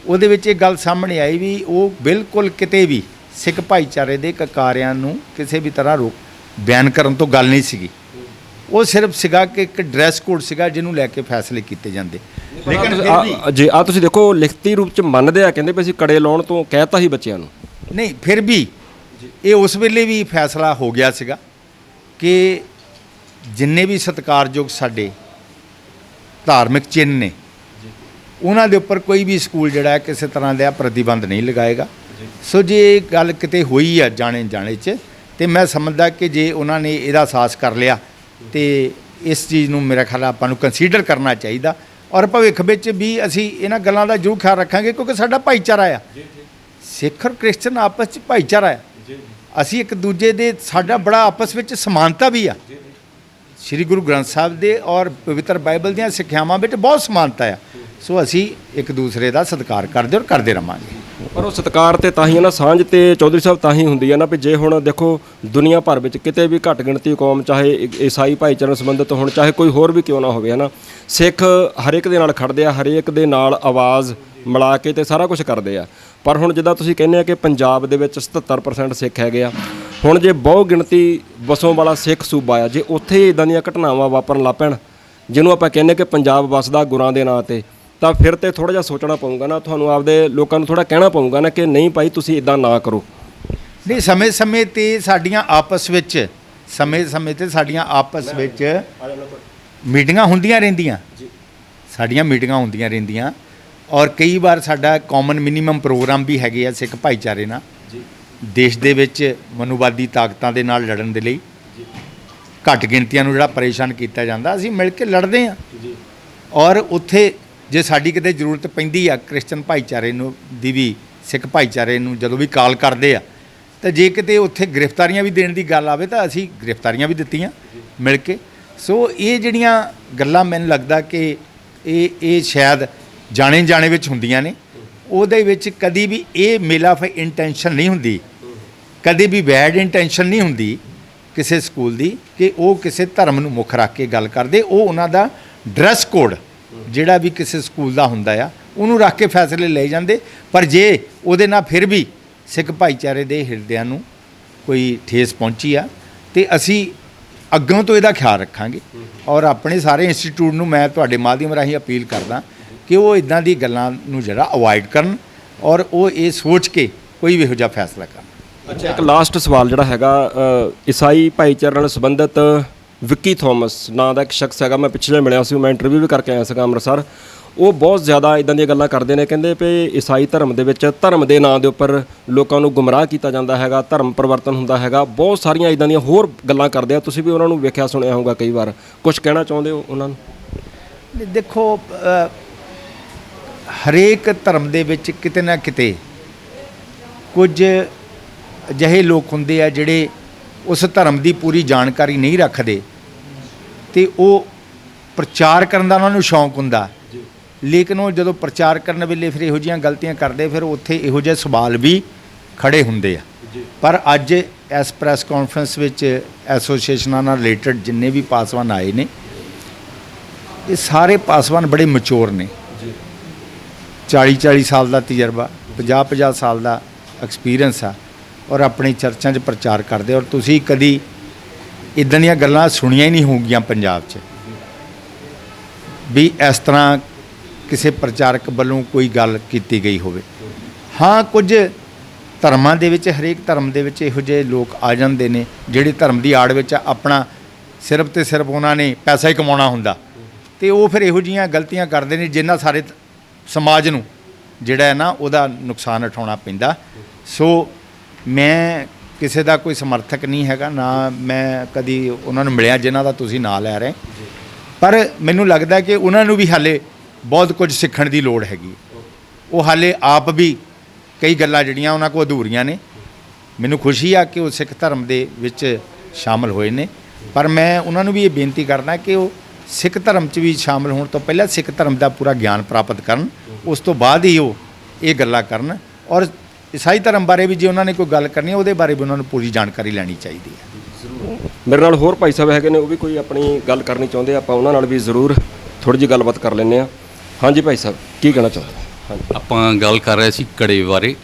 ਉਹਦੇ ਵਿੱਚ ਇਹ ਗੱਲ ਸਾਹਮਣੇ ਆਈ ਵੀ ਉਹ ਬਿਲਕੁਲ ਕਿਤੇ ਵੀ ਸਿੱਖ ਭਾਈਚਾਰੇ ਦੇ ਕਾਰਿਆਂ ਨੂੰ ਕਿਸੇ ਵੀ ਤਰ੍ਹਾਂ ਬਿਆਨ ਕਰਨ ਤੋਂ ਗੱਲ ਨਹੀਂ ਸੀਗੀ। ਉਹ ਸਿਰਫ ਸੀਗਾ ਕਿ ਇੱਕ ਡਰੈਸ ਕੋਡ ਸੀਗਾ ਜਿਹਨੂੰ ਲੈ ਕੇ ਫੈਸਲੇ ਕੀਤੇ ਜਾਂਦੇ। ਲੇਕਿਨ ਜੀ ਤੁਸੀਂ ਦੇਖੋ, ਲਿਖਤੀ ਰੂਪ 'ਚ ਮੰਨਦੇ ਆ, ਕਹਿੰਦੇ ਵੀ ਅਸੀਂ ਕੜੇ ਲਾਉਣ ਤੋਂ ਕਹਿਤਾ ਸੀ ਬੱਚਿਆਂ ਨੂੰ। ਨਹੀਂ, ਫਿਰ ਵੀ ਇਹ ਉਸ ਵੇਲੇ ਵੀ ਫੈਸਲਾ ਹੋ ਗਿਆ ਸੀਗਾ ਕਿ ਜਿੰਨੇ ਵੀ ਸਤਿਕਾਰਯੋਗ ਸਾਡੇ ਧਾਰਮਿਕ ਚਿੰਨ੍ਹ ਨੇ ਉਹਨਾਂ ਦੇ ਉੱਪਰ ਕੋਈ ਵੀ ਸਕੂਲ ਜਿਹੜਾ ਹੈ ਕਿਸੇ ਤਰ੍ਹਾਂ ਦਾ ਪ੍ਰਤੀਬੰਧ ਨਹੀਂ ਲਗਾਏਗਾ। ਸੋ ਜੇ ਇਹ ਗੱਲ ਕਿਤੇ ਹੋਈ ਆ ਜਾਣੇ 'ਚ, ਤੇ ਮੈਂ ਸਮਝਦਾ ਕਿ ਜੇ ਉਹਨਾਂ ਨੇ ਇਹਦਾ ਅਹਿਸਾਸ ਕਰ ਲਿਆ ਤੇ ਇਸ ਚੀਜ਼ ਨੂੰ ਮੇਰਾ ਖਿਆਲ ਆਪਾਂ ਨੂੰ ਕੰਸੀਡਰ ਕਰਨਾ ਚਾਹੀਦਾ ਔਰ ਭਵਿੱਖ ਵਿੱਚ ਵੀ ਅਸੀਂ ਇਹਨਾਂ ਗੱਲਾਂ ਦਾ ਜ਼ਰੂਰ ਖਿਆਲ ਰੱਖਾਂਗੇ, ਕਿਉਂਕਿ ਸਾਡਾ ਭਾਈਚਾਰਾ ਆ। ਸਿੱਖ ਔਰ ਕ੍ਰਿਸਚਨ ਆਪਸ 'ਚ ਭਾਈਚਾਰਾ ਆ। ਅਸੀਂ ਇੱਕ ਦੂਜੇ ਦੇ, ਸਾਡਾ ਬੜਾ ਆਪਸ ਵਿੱਚ ਸਮਾਨਤਾ ਵੀ ਆ। ਸ੍ਰੀ ਗੁਰੂ ਗ੍ਰੰਥ ਸਾਹਿਬ ਦੇ ਔਰ ਪਵਿੱਤਰ ਬਾਈਬਲ ਦੀਆਂ ਸਿੱਖਿਆਵਾਂ ਵਿੱਚ ਬਹੁਤ ਸਮਾਨਤਾ ਆ। ਸੋ ਅਸੀਂ ਇੱਕ ਦੂਸਰੇ ਦਾ ਸਤਿਕਾਰ ਕਰਦੇ ਔਰ ਕਰਦੇ ਰਹਾਂਗੇ। ਪਰ ਉਹ ਸਤਿਕਾਰ ਤੇ ਤਾਂ ਹੀ ਹੈ ਨਾ, ਸਾਂਝ ਤੇ ਚੌਧਰੀ ਸਾਹਿਬ ਤਾਂ ਹੀ ਹੁੰਦੀ ਹੈ ਨਾ ਵੀ ਜੇ ਹੁਣ ਦੇਖੋ ਦੁਨੀਆ ਭਰ ਵਿੱਚ ਕਿਤੇ ਵੀ ਘੱਟ ਗਿਣਤੀ ਕੌਮ, ਚਾਹੇ ਈਸਾਈ ਭਾਈਚਾਰੇ ਨਾਲ ਸੰਬੰਧਿਤ ਹੋਣ, ਚਾਹੇ ਕੋਈ ਹੋਰ ਵੀ ਕਿਉਂ ਨਾ ਹੋਵੇ, ਹੈ ਨਾ, ਸਿੱਖ ਹਰੇਕ ਦੇ ਨਾਲ ਖੜਦੇ ਆ, ਹਰੇਕ ਦੇ ਨਾਲ ਆਵਾਜ਼ ਮਿਲਾ ਕੇ ਤੇ ਸਾਰਾ ਕੁਝ ਕਰਦੇ ਆ। ਪਰ ਹੁਣ ਜਿੱਦਾਂ ਤੁਸੀਂ ਕਹਿੰਦੇ ਆ ਕਿ ਪੰਜਾਬ ਦੇ ਵਿੱਚ 77% ਸਿੱਖ ਹੈਗੇ ਆ, ਹੁਣ ਜੇ ਬਹੁ ਗਿਣਤੀ ਵਸੋਂ ਵਾਲਾ ਸਿੱਖ ਸੂਬਾ ਆ, ਜੇ ਉੱਥੇ ਇਦਾਂ ਦੀਆਂ ਘਟਨਾਵਾਂ ਵਾਪਰਨ ਲੱਗ ਪੈਣ ਜਿਹਨੂੰ ਆਪਾਂ ਕਹਿੰਦੇ ਕਿ ਪੰਜਾਬ ਵਸਦਾ ਗੁਰਾਂ ਦੇ ਨਾਂ ਤੇ, ਤਾਂ ਫਿਰ ਤੇ ਥੋੜਾ ਜਿਹਾ ਸੋਚਣਾ ਪਊਗਾ ਨਾ, ਤੁਹਾਨੂੰ ਆਪਦੇ ਲੋਕਾਂ ਨੂੰ ਥੋੜਾ ਕਹਿਣਾ ਪਊਗਾ ਨਾ ਕਿ ਨਹੀਂ ਭਾਈ ਤੁਸੀਂ ਇਦਾਂ ਨਾ ਕਰੋ। ਨਹੀਂ, ਸਮੇਂ-ਸਮੇਂ ਤੇ ਸਾਡੀਆਂ ਆਪਸ ਵਿੱਚ ਮੀਟਿੰਗਾਂ ਹੁੰਦੀਆਂ ਰਹਿੰਦੀਆਂ, ਸਾਡੀਆਂ ਮੀਟਿੰਗਾਂ ਹੁੰਦੀਆਂ ਰਹਿੰਦੀਆਂ। ਔਰ ਕਈ ਵਾਰ ਸਾਡਾ ਕਾਮਨ ਮਿਨੀਮਮ ਪ੍ਰੋਗਰਾਮ ਵੀ ਹੈਗੇ ਆ ਸਿੱਖ ਭਾਈਚਾਰੇ ਨਾਲ, ਦੇਸ਼ ਦੇ ਵਿੱਚ ਮਨੂਵਾਦੀ ਤਾਕਤਾਂ ਦੇ ਨਾਲ ਲੜਨ ਦੇ ਲਈ। ਘੱਟ ਗਿਣਤੀਆਂ ਨੂੰ ਜਿਹੜਾ ਪਰੇਸ਼ਾਨ ਕੀਤਾ ਜਾਂਦਾ, ਅਸੀਂ ਮਿਲ ਕੇ ਲੜਦੇ ਹਾਂ। ਔਰ ਉੱਥੇ ਜੇ ਸਾਡੀ ਕਿਤੇ ਜ਼ਰੂਰਤ ਪੈਂਦੀ ਆ ਕ੍ਰਿਸਚਨ ਭਾਈਚਾਰੇ ਨੂੰ ਦੀ ਵੀ, ਸਿੱਖ ਭਾਈਚਾਰੇ ਨੂੰ ਜਦੋਂ ਵੀ ਕਾਲ ਕਰਦੇ ਆ, ਤਾਂ ਜੇ ਕਿਤੇ ਉੱਥੇ ਗ੍ਰਿਫਤਾਰੀਆਂ ਵੀ ਦੇਣ ਦੀ ਗੱਲ ਆਵੇ ਤਾਂ ਅਸੀਂ ਗ੍ਰਿਫਤਾਰੀਆਂ ਵੀ ਦਿੱਤੀਆਂ ਮਿਲ ਕੇ। ਸੋ ਇਹ ਜਿਹੜੀਆਂ ਗੱਲਾਂ ਮੈਨੂੰ ਲੱਗਦਾ ਕਿ ਇਹ ਸ਼ਾਇਦ ਜਾਣੇ ਵਿੱਚ ਹੁੰਦੀਆਂ ਨੇ। ਉਹਦੇ ਵਿੱਚ ਕਦੀ ਵੀ ਇਹ ਮੇਲਾਫ ਇੰਟੈਂਸ਼ਨ ਨਹੀਂ ਹੁੰਦੀ, ਕਦੇ ਵੀ ਬੈਡ ਇੰਟੈਂਸ਼ਨ ਨਹੀਂ ਹੁੰਦੀ ਕਿਸੇ ਸਕੂਲ ਦੀ ਕਿ ਉਹ ਕਿਸੇ ਧਰਮ ਨੂੰ ਮੁੱਖ ਰੱਖ ਕੇ ਗੱਲ ਕਰਦੇ। ਉਹ ਉਹਨਾਂ ਦਾ ਡਰੈਸ ਕੋਡ ਜਿਹੜਾ ਵੀ ਕਿਸੇ ਸਕੂਲ ਦਾ ਹੁੰਦਾ ਆ, ਉਹਨੂੰ ਰੱਖ ਕੇ ਫੈਸਲੇ ਲਏ ਜਾਂਦੇ। ਪਰ ਜੇ ਉਹਦੇ ਨਾਲ ਫਿਰ ਵੀ ਸਿੱਖ ਭਾਈਚਾਰੇ ਦੇ ਹਿਰਦਿਆਂ ਨੂੰ ਕੋਈ ਠੇਸ ਪਹੁੰਚੀ ਆ, ਤੇ ਅਸੀਂ ਅੱਗੋਂ ਤੋਂ ਇਹਦਾ ਖਿਆਲ ਰੱਖਾਂਗੇ। ਔਰ ਆਪਣੇ ਸਾਰੇ ਇੰਸਟੀਚਿਊਟ ਨੂੰ ਮੈਂ ਤੁਹਾਡੇ ਮਾਧਿਅਮ ਰਾਹੀਂ ਅਪੀਲ ਕਰਦਾ ਕਿ ਉਹ ਇਦਾਂ ਦੀ ਗੱਲਾਂ ਨੂੰ ਜਿਹੜਾ ਅਵੋਇਡ ਕਰਨ ਔਰ ਉਹ ਇਹ ਸੋਚ ਕੇ ਕੋਈ ਵੀ ਇਹੋ ਜਿਹਾ ਫੈਸਲਾ ਕਰਨ। ਅੱਛਾ, ਇੱਕ ਲਾਸਟ ਸਵਾਲ ਜਿਹੜਾ ਹੈਗਾ, ਈਸਾਈ ਭਾਈਚਾਰੇ ਨਾਲ ਸੰਬੰਧਿਤ ਵਿੱਕੀ ਥੋਮਸ ਨਾਂ ਦਾ ਇੱਕ ਸ਼ਖਸ ਹੈਗਾ, ਮੈਂ ਪਿੱਛੇ ਜਿਹੇ ਮਿਲਿਆ ਸੀ, ਮੈਂ ਇੰਟਰਵਿਊ ਵੀ ਕਰਕੇ ਆਇਆ ਸੀਗਾ ਅੰਮ੍ਰਿਤਸਰ। ਉਹ ਬਹੁਤ ਜ਼ਿਆਦਾ ਇਦਾਂ ਦੀਆਂ ਗੱਲਾਂ ਕਰਦੇ ਨੇ, ਕਹਿੰਦੇ ਵੀ ਈਸਾਈ ਧਰਮ ਦੇ ਵਿੱਚ ਧਰਮ ਦੇ ਨਾਂ ਦੇ ਉੱਪਰ ਲੋਕਾਂ ਨੂੰ ਗੁੰਮਰਾਹ ਕੀਤਾ ਜਾਂਦਾ ਹੈਗਾ, ਧਰਮ ਪਰਿਵਰਤਨ ਹੁੰਦਾ ਹੈਗਾ, ਬਹੁਤ ਸਾਰੀਆਂ ਇਦਾਂ ਦੀਆਂ ਹੋਰ ਗੱਲਾਂ ਕਰਦੇ ਆ। ਤੁਸੀਂ ਵੀ ਉਹਨਾਂ ਨੂੰ ਵੇਖਿਆ ਸੁਣਿਆ ਹੋਊਗਾ ਕਈ ਵਾਰ, ਕੁਝ ਕਹਿਣਾ ਚਾਹੁੰਦੇ ਹੋ ਉਹਨਾਂ ਨੂੰ? ਦੇਖੋ, ਹਰੇਕ ਧਰਮ ਦੇ ਵਿੱਚ ਕਿਤੇ ਨਾ ਕਿਤੇ ਕੁਝ ਅਜਿਹੇ ਲੋਕ ਹੁੰਦੇ ਆ ਜਿਹੜੇ ਉਸ ਧਰਮ ਦੀ ਪੂਰੀ ਜਾਣਕਾਰੀ ਨਹੀਂ ਰੱਖਦੇ, ਤੇ ਉਹ ਪ੍ਰਚਾਰ ਕਰਨ ਦਾ ਉਹਨਾਂ ਨੂੰ ਸ਼ੌਂਕ ਹੁੰਦਾ, ਲੇਕਿਨ ਉਹ ਜਦੋਂ ਪ੍ਰਚਾਰ ਕਰਨ ਵੇਲੇ ਫਿਰ ਇਹੋ ਜਿਹੀਆਂ ਗਲਤੀਆਂ ਕਰਦੇ, ਫਿਰ ਉੱਥੇ ਇਹੋ ਜਿਹੇ ਸਵਾਲ ਵੀ ਖੜੇ ਹੁੰਦੇ ਆ। ਪਰ ਅੱਜ ਇਸ ਪ੍ਰੈਸ ਕਾਨਫਰੰਸ ਵਿੱਚ ਐਸੋਸੀਏਸ਼ਨਾਂ ਨਾਲ ਰਿਲੇਟਡ ਜਿੰਨੇ ਵੀ ਪਾਸਵਾਨ ਆਏ ਨੇ, ਇਹ ਸਾਰੇ ਪਾਸਵਾਨ ਬੜੇ ਮੈਚੁਰ ਨੇ। 40 ਸਾਲ ਦਾ ਤਜਰਬਾ, 50 ਸਾਲ ਦਾ ਐਕਸਪੀਰੀਅੰਸ ਆ, ਔਰ ਆਪਣੀ ਚਰਚਾਂ 'ਚ ਪ੍ਰਚਾਰ ਕਰਦੇ। ਔਰ ਤੁਸੀਂ ਕਦੀ ਇੱਦਾਂ ਦੀਆਂ ਗੱਲਾਂ ਸੁਣੀਆਂ ਹੀ ਨਹੀਂ ਹੋਊਗੀਆਂ ਪੰਜਾਬ 'ਚ ਵੀ ਇਸ ਤਰ੍ਹਾਂ ਕਿਸੇ ਪ੍ਰਚਾਰਕ ਵੱਲੋਂ ਕੋਈ ਗੱਲ ਕੀਤੀ ਗਈ ਹੋਵੇ। ਹਾਂ, ਕੁਝ ਧਰਮਾਂ ਦੇ ਵਿੱਚ, ਹਰੇਕ ਧਰਮ ਦੇ ਵਿੱਚ ਇਹੋ ਜਿਹੇ ਲੋਕ ਆ ਜਾਂਦੇ ਨੇ ਜਿਹੜੇ ਧਰਮ ਦੀ ਆੜ ਵਿੱਚ ਆਪਣਾ ਸਿਰਫ ਤੇ ਸਿਰਫ ਉਹਨਾਂ ਨੇ ਪੈਸਾ ਹੀ ਕਮਾਉਣਾ ਹੁੰਦਾ, ਤੇ ਉਹ ਫਿਰ ਇਹੋ ਜਿਹੀਆਂ ਗਲਤੀਆਂ ਕਰਦੇ ਨੇ ਜਿਨ੍ਹਾਂ ਸਾਰੇ ਸਮਾਜ ਨੂੰ ਜਿਹੜਾ ਹੈ ਨਾ ਉਹਦਾ ਨੁਕਸਾਨ ਉਠਾਉਣਾ ਪੈਂਦਾ। ਸੋ ਮੈਂ ਕਿਸੇ ਦਾ ਕੋਈ ਸਮਰਥਕ ਨਹੀਂ ਹੈਗਾ, ਨਾ ਮੈਂ ਕਦੀ ਉਹਨਾਂ ਨੂੰ ਮਿਲਿਆ ਜਿਨ੍ਹਾਂ ਦਾ ਤੁਸੀਂ ਨਾਂ ਲੈ ਰਹੇ, ਪਰ ਮੈਨੂੰ ਲੱਗਦਾ ਕਿ ਉਹਨਾਂ ਨੂੰ ਵੀ ਹਾਲੇ ਬਹੁਤ ਕੁਝ ਸਿੱਖਣ ਦੀ ਲੋੜ ਹੈਗੀ। ਉਹ ਹਾਲੇ ਆਪ ਵੀ ਕਈ ਗੱਲਾਂ ਜਿਹੜੀਆਂ ਉਹਨਾਂ ਕੋਲ ਅਧੂਰੀਆਂ ਨੇ। ਮੈਨੂੰ ਖੁਸ਼ੀ ਆ ਕਿ ਉਹ ਸਿੱਖ ਧਰਮ ਦੇ ਵਿੱਚ ਸ਼ਾਮਲ ਹੋਏ ਨੇ, ਪਰ ਮੈਂ ਉਹਨਾਂ ਨੂੰ ਵੀ ਇਹ ਬੇਨਤੀ ਕਰਦਾ ਕਿ ਉਹ ਸਿੱਖ ਧਰਮ 'ਚ ਵੀ ਸ਼ਾਮਲ ਹੋਣ ਤੋਂ ਪਹਿਲਾਂ ਸਿੱਖ ਧਰਮ ਦਾ ਪੂਰਾ ਗਿਆਨ ਪ੍ਰਾਪਤ ਕਰਨ, ਉਸ ਤੋਂ ਬਾਅਦ ਹੀ ਉਹ ਇਹ ਗੱਲਾਂ ਕਰਨ। ਔਰ ਈਸਾਈ ਧਰਮ ਬਾਰੇ ਵੀ ਜੇ ਉਹਨਾਂ ਨੇ ਕੋਈ ਗੱਲ ਕਰਨੀ ਹੈ, ਉਹਦੇ ਬਾਰੇ ਵੀ ਉਹਨਾਂ ਨੂੰ ਪੂਰੀ ਜਾਣਕਾਰੀ ਲੈਣੀ ਚਾਹੀਦੀ ਹੈ। ਮੇਰੇ ਨਾਲ ਹੋਰ ਭਾਈ ਸਾਹਿਬ ਹੈਗੇ ਨੇ, ਉਹ ਵੀ ਕੋਈ ਆਪਣੀ ਗੱਲ ਕਰਨੀ ਚਾਹੁੰਦੇ, ਆਪਾਂ ਉਹਨਾਂ ਨਾਲ ਵੀ ਜ਼ਰੂਰ ਥੋੜ੍ਹੀ ਜਿਹੀ ਗੱਲਬਾਤ ਕਰ ਲੈਂਦੇ ਹਾਂ। ਹਾਂਜੀ ਭਾਈ ਸਾਹਿਬ, ਕੀ ਕਹਿਣਾ ਚਾਹੁੰਦੇ? ਹਾਂਜੀ, ਆਪਾਂ ਗੱਲ ਕਰ ਰਹੇ ਸੀ ਕੜੇ ਬਾਰੇ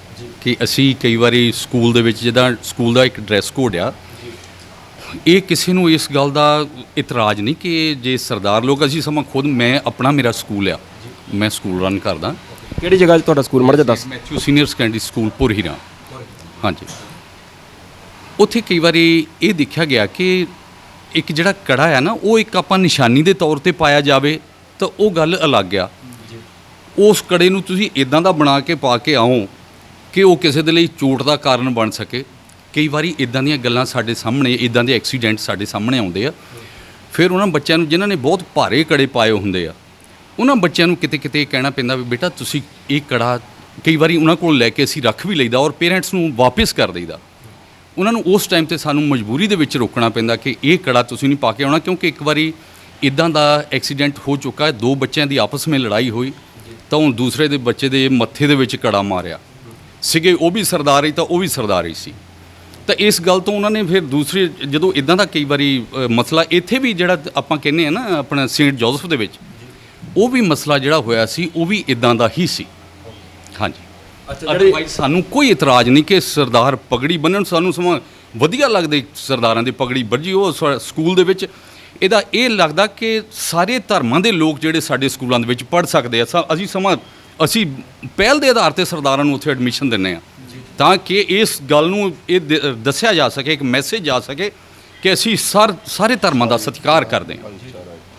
ਕਿ ਅਸੀਂ ਕਈ ਵਾਰੀ ਸਕੂਲ ਦੇ ਵਿੱਚ, ਜਿੱਦਾਂ ਸਕੂਲ ਦਾ ਇੱਕ ਡਰੈਸ ਕੋਡ ਆ, ਇਹ ਕਿਸੇ ਨੂੰ ਇਸ ਗੱਲ ਦਾ ਇਤਰਾਜ਼ ਨਹੀਂ ਕਿ ਜੇ ਸਰਦਾਰ ਲੋਕ, ਅਸੀਂ ਸਮਾਂ ਖੁਦ ਮੇਰਾ ਸਕੂਲ ਆ, ਮੈਂ ਸਕੂਲ ਰਨ ਕਰਦਾ। ਕਿਹੜੀ ਜਗ੍ਹਾ 'ਚ ਤੁਹਾਡਾ ਸਕੂਲ, ਮਾੜਾ ਜਿਹਾ ਦੱਸ। Matthew senior secondary school Purhira. ਹਾਂਜੀ, ਉੱਥੇ ਕਈ ਵਾਰੀ ਇਹ ਦੇਖਿਆ ਗਿਆ ਕਿ ਇੱਕ ਜਿਹੜਾ ਕੜਾ ਆ ਨਾ, ਉਹ ਇੱਕ ਆਪਾਂ ਨਿਸ਼ਾਨੀ ਦੇ ਤੌਰ ਤੇ ਪਾਇਆ ਜਾਵੇ ਤਾਂ ਉਹ ਗੱਲ ਅਲੱਗ ਆ। ਉਸ ਕੜੇ ਨੂੰ ਤੁਸੀਂ ਇਦਾਂ ਦਾ ਬਣਾ ਕੇ ਪਾ ਕੇ ਆਓ ਕਿ ਉਹ ਕਿਸੇ ਦੇ ਲਈ ਚੋਟ ਦਾ ਕਾਰਨ ਬਣ ਸਕੇ। ਕਈ ਵਾਰੀ ਇਦਾਂ ਦੀਆਂ ਗੱਲਾਂ ਸਾਡੇ ਸਾਹਮਣੇ, ਇਦਾਂ ਦੇ ਐਕਸੀਡੈਂਟ ਸਾਡੇ ਸਾਹਮਣੇ ਆਉਂਦੇ ਆ। ਫਿਰ ਉਹਨਾਂ ਬੱਚਿਆਂ ਨੂੰ ਜਿਨ੍ਹਾਂ ਨੇ ਬਹੁਤ ਭਾਰੇ ਕੜੇ ਪਾਏ ਹੁੰਦੇ ਆ, ਉਹਨਾਂ ਬੱਚਿਆਂ ਨੂੰ ਕਿਤੇ ਕਿਤੇ ਕਹਿਣਾ ਪੈਂਦਾ ਵੀ ਬੇਟਾ ਤੁਸੀਂ ਇਹ ਕੜਾ ਕਈ ਵਾਰੀ ਉਹਨਾਂ ਕੋਲ ਲੈ ਕੇ ਅਸੀਂ ਰੱਖ ਵੀ ਲਈਦਾ ਔਰ ਪੇਰੈਂਟਸ ਨੂੰ ਵਾਪਸ ਕਰ ਦਈਦਾ। ਉਹਨਾਂ ਨੂੰ ਉਸ ਟਾਈਮ ਤੇ ਸਾਨੂੰ ਮਜਬੂਰੀ ਦੇ ਵਿੱਚ ਰੋਕਣਾ ਪੈਂਦਾ ਕਿ ਇਹ ਕੜਾ ਤੁਸੀਂ ਨਹੀਂ ਪਾ ਕੇ ਆਉਣਾ, ਕਿਉਂਕਿ ਇੱਕ ਵਾਰੀ ਇਦਾਂ ਦਾ ਐਕਸੀਡੈਂਟ ਹੋ ਚੁੱਕਾ ਹੈ। 2 ਬੱਚਿਆਂ ਦੀ ਆਪਸ ਵਿੱਚ ਲੜਾਈ ਹੋਈ ਤਾਂ ਉਹ ਦੂਸਰੇ ਦੇ ਬੱਚੇ ਦੇ ਮੱਥੇ ਦੇ ਵਿੱਚ ਕੜਾ ਮਾਰਿਆ ਸੀਗੇ, ਉਹ ਵੀ ਸਰਦਾਰੀ ਤਾਂ ਉਹ ਵੀ ਸਰਦਾਰੀ ਸੀ। ਤਾਂ ਇਸ ਗੱਲ ਤੋਂ ਉਹਨਾਂ ਨੇ ਫਿਰ ਦੂਸਰੇ ਜਦੋਂ ਇਦਾਂ ਦਾ ਕਈ ਵਾਰੀ ਮਸਲਾ ਇੱਥੇ ਵੀ ਜਿਹੜਾ ਆਪਾਂ ਕਹਿੰਦੇ ਆ ਨਾ ਆਪਣਾ ਸੇਂਟ ਜੋਸਫ ਦੇ ਵਿੱਚ ਉਹ ਵੀ ਮਸਲਾ ਜਿਹੜਾ ਹੋਇਆ ਸੀ ਉਹ ਵੀ ਇਦਾਂ ਦਾ ਹੀ ਸੀ। ਹਾਂਜੀ, ਅਦਰਵਾਈਜ਼ ਸਾਨੂੰ ਕੋਈ ਇਤਰਾਜ਼ ਨਹੀਂ ਕਿ ਸਰਦਾਰ ਪਗੜੀ ਬੰਨਣ, ਸਾਨੂੰ ਸਮਾਂ ਵਧੀਆ ਲੱਗਦੇ ਸਰਦਾਰਾਂ ਦੀ ਪਗੜੀ ਬੱਝੀ ਉਹ ਸਕੂਲ ਦੇ ਵਿੱਚ। ਇਹਦਾ ਇਹ ਲੱਗਦਾ ਕਿ ਸਾਰੇ ਧਰਮਾਂ ਦੇ ਲੋਕ ਜਿਹੜੇ ਸਾਡੇ ਸਕੂਲਾਂ ਦੇ ਵਿੱਚ ਪੜ੍ਹ ਸਕਦੇ ਆ। ਅਸੀਂ ਪਹਿਲ ਦੇ ਆਧਾਰ ਤੇ ਸਰਦਾਰਾਂ ਨੂੰ ਉੱਥੇ ਐਡਮਿਸ਼ਨ ਦਿੰਦੇ ਆ ਤਾਂ ਕਿ ਇਸ ਗੱਲ ਨੂੰ ਇਹ ਦੱਸਿਆ ਜਾ ਸਕੇ, ਇੱਕ ਮੈਸੇਜ ਜਾ ਸਕੇ ਕਿ ਅਸੀਂ ਸਾਰੇ ਧਰਮਾਂ ਦਾ ਸਤਿਕਾਰ ਕਰਦੇ ਹਾਂ।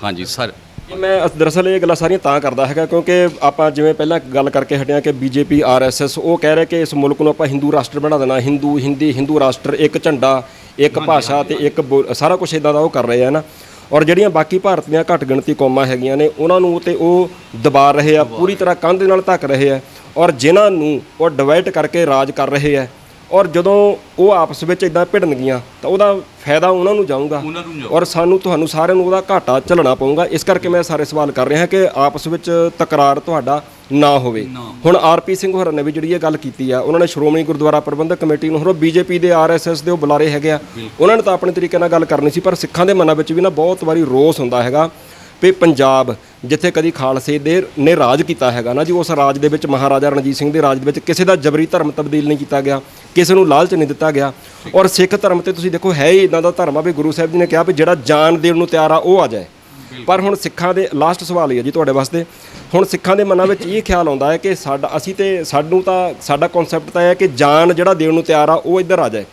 ਹਾਂਜੀ ਸਰ, ਮੈਂ ਦਰਅਸਲ ਇਹ ਗੱਲਾਂ ਸਾਰੀਆਂ ਤਾਂ ਕਰਦਾ ਹੈਗਾ ਕਿਉਂਕਿ ਆਪਾਂ ਜਿਵੇਂ ਪਹਿਲਾਂ ਗੱਲ ਕਰਕੇ ਹਟਿਆ ਕਿ ਬੀਜੇਪੀ RSS ਉਹ ਕਹਿ ਰਹੇ ਕਿ ਇਸ ਮੁਲਕ ਨੂੰ ਆਪਾਂ ਹਿੰਦੂ ਰਾਸ਼ਟਰ ਬਣਾ ਦੇਣਾ, ਹਿੰਦੂ ਰਾਸ਼ਟਰ, ਇੱਕ ਝੰਡਾ, ਇੱਕ ਭਾਸ਼ਾ ਤੇ ਇੱਕ ਸਾਰਾ ਕੁਝ ਇਦਾਂ ਦਾ ਉਹ ਕਰ ਰਹੇ ਆ ਨਾ। ਔਰ ਜਿਹੜੀਆਂ ਬਾਕੀ ਭਾਰਤ ਦੀਆਂ ਘੱਟ ਗਿਣਤੀ ਕੌਮਾਂ ਹੈਗੀਆਂ ਨੇ ਉਹਨਾਂ ਨੂੰ ਤੇ ਉਹ ਦਬਾ ਰਹੇ ਆ, ਪੂਰੀ ਤਰ੍ਹਾਂ ਕੰਧ ਦੇ ਨਾਲ ਢੱਕ ਰਹੇ ਆ ਔਰ ਜਿਨ੍ਹਾਂ ਨੂੰ ਉਹ ਡਿਵਾਈਡ ਕਰਕੇ ਰਾਜ ਕਰ ਰਹੇ ਆ। ਔਰ ਜਦੋਂ ਉਹ ਆਪਸ ਵਿੱਚ ਇਦਾਂ ਭਿੜਨਗੀਆਂ ਤਾਂ ਉਹਦਾ ਫਾਇਦਾ ਉਹਨਾਂ ਨੂੰ ਜਾਊਗਾ ਔਰ ਤੁਹਾਨੂੰ ਸਾਰਿਆਂ ਨੂੰ ਉਹਦਾ ਘਾਟਾ ਝੱਲਣਾ ਪਊਗਾ। ਇਸ ਕਰਕੇ ਮੈਂ ਸਾਰੇ ਸਵਾਲ ਕਰ ਰਿਹਾ ਕਿ ਆਪਸ ਵਿੱਚ ਤਕਰਾਰ ਤੁਹਾਡਾ ਨਾ ਹੋਵੇ। ਹੁਣ RP ਸਿੰਘ ਹੋਰਾਂ ਨੇ ਵੀ ਜਿਹੜੀ ਇਹ ਗੱਲ ਕੀਤੀ ਆ, ਉਹਨਾਂ ਨੇ ਸ਼੍ਰੋਮਣੀ ਗੁਰਦੁਆਰਾ ਪ੍ਰਬੰਧਕ ਕਮੇਟੀ ਨੂੰ, ਹੋਰ BJP ਦੇ RSS ਦੇ ਉਹ ਬੁਲਾਰੇ ਹੈਗੇ ਆ, ਉਹਨਾਂ ਨੇ ਤਾਂ ਆਪਣੇ ਤਰੀਕੇ ਨਾਲ ਗੱਲ ਕਰਨੀ ਸੀ। ਪਰ ਸਿੱਖਾਂ ਦੇ ਮਨਾਂ ਵਿੱਚ ਵੀ ਨਾ ਬਹੁਤ ਵਾਰੀ ਰੋਸ ਹੁੰਦਾ ਹੈਗਾ ਵੀ ਪੰਜਾਬ ਜਿੱਥੇ ਕਦੀ ਖਾਲਸੇ ਨੇ ਰਾਜ ਕੀਤਾ ਹੈਗਾ ਨਾ ਜੀ, ਉਸ ਰਾਜ ਦੇ ਵਿੱਚ ਮਹਾਰਾਜਾ ਰਣਜੀਤ ਸਿੰਘ ਦੇ ਰਾਜ ਦੇ ਵਿੱਚ ਕਿਸੇ ਦਾ ਜਬਰੀ ਧਰਮ ਤਬਦੀਲ ਨਹੀਂ ਕੀਤਾ ਗਿਆ, ਕਿਸੇ ਨੂੰ ਲਾਲਚ ਨਹੀਂ ਦਿੱਤਾ ਗਿਆ। ਔਰ ਸਿੱਖ ਧਰਮ ਤੇ ਤੁਸੀਂ ਦੇਖੋ ਹੈ ਹੀ ਇਦਾਂ ਦਾ ਧਰਮ ਆ ਵੀ ਗੁਰੂ ਸਾਹਿਬ ਜੀ ਨੇ ਕਿਹਾ ਵੀ ਜਿਹੜਾ ਜਾਨ ਦੇਣ ਨੂੰ ਤਿਆਰ ਆ ਉਹ ਆ ਜਾਏ। ਪਰ ਹੁਣ ਸਿੱਖਾਂ ਦੇ ਲਾਸਟ ਸਵਾਲ ਹੀ ਹੈ ਜੀ ਤੁਹਾਡੇ ਵਾਸਤੇ, ਹੁਣ ਸਿੱਖਾਂ ਦੇ ਮਨਾਂ ਵਿੱਚ ਇਹ ਖਿਆਲ ਆਉਂਦਾ ਹੈ ਕਿ ਸਾਨੂੰ ਤਾਂ ਸਾਡਾ ਕਨਸੈਪਟ ਤਾਂ ਇਹ ਹੈ ਕਿ ਜਾਨ ਜਿਹੜਾ ਦੇਣ ਨੂੰ ਤਿਆਰ ਆ ਉਹ ਇੱਧਰ ਆ ਜਾਏ।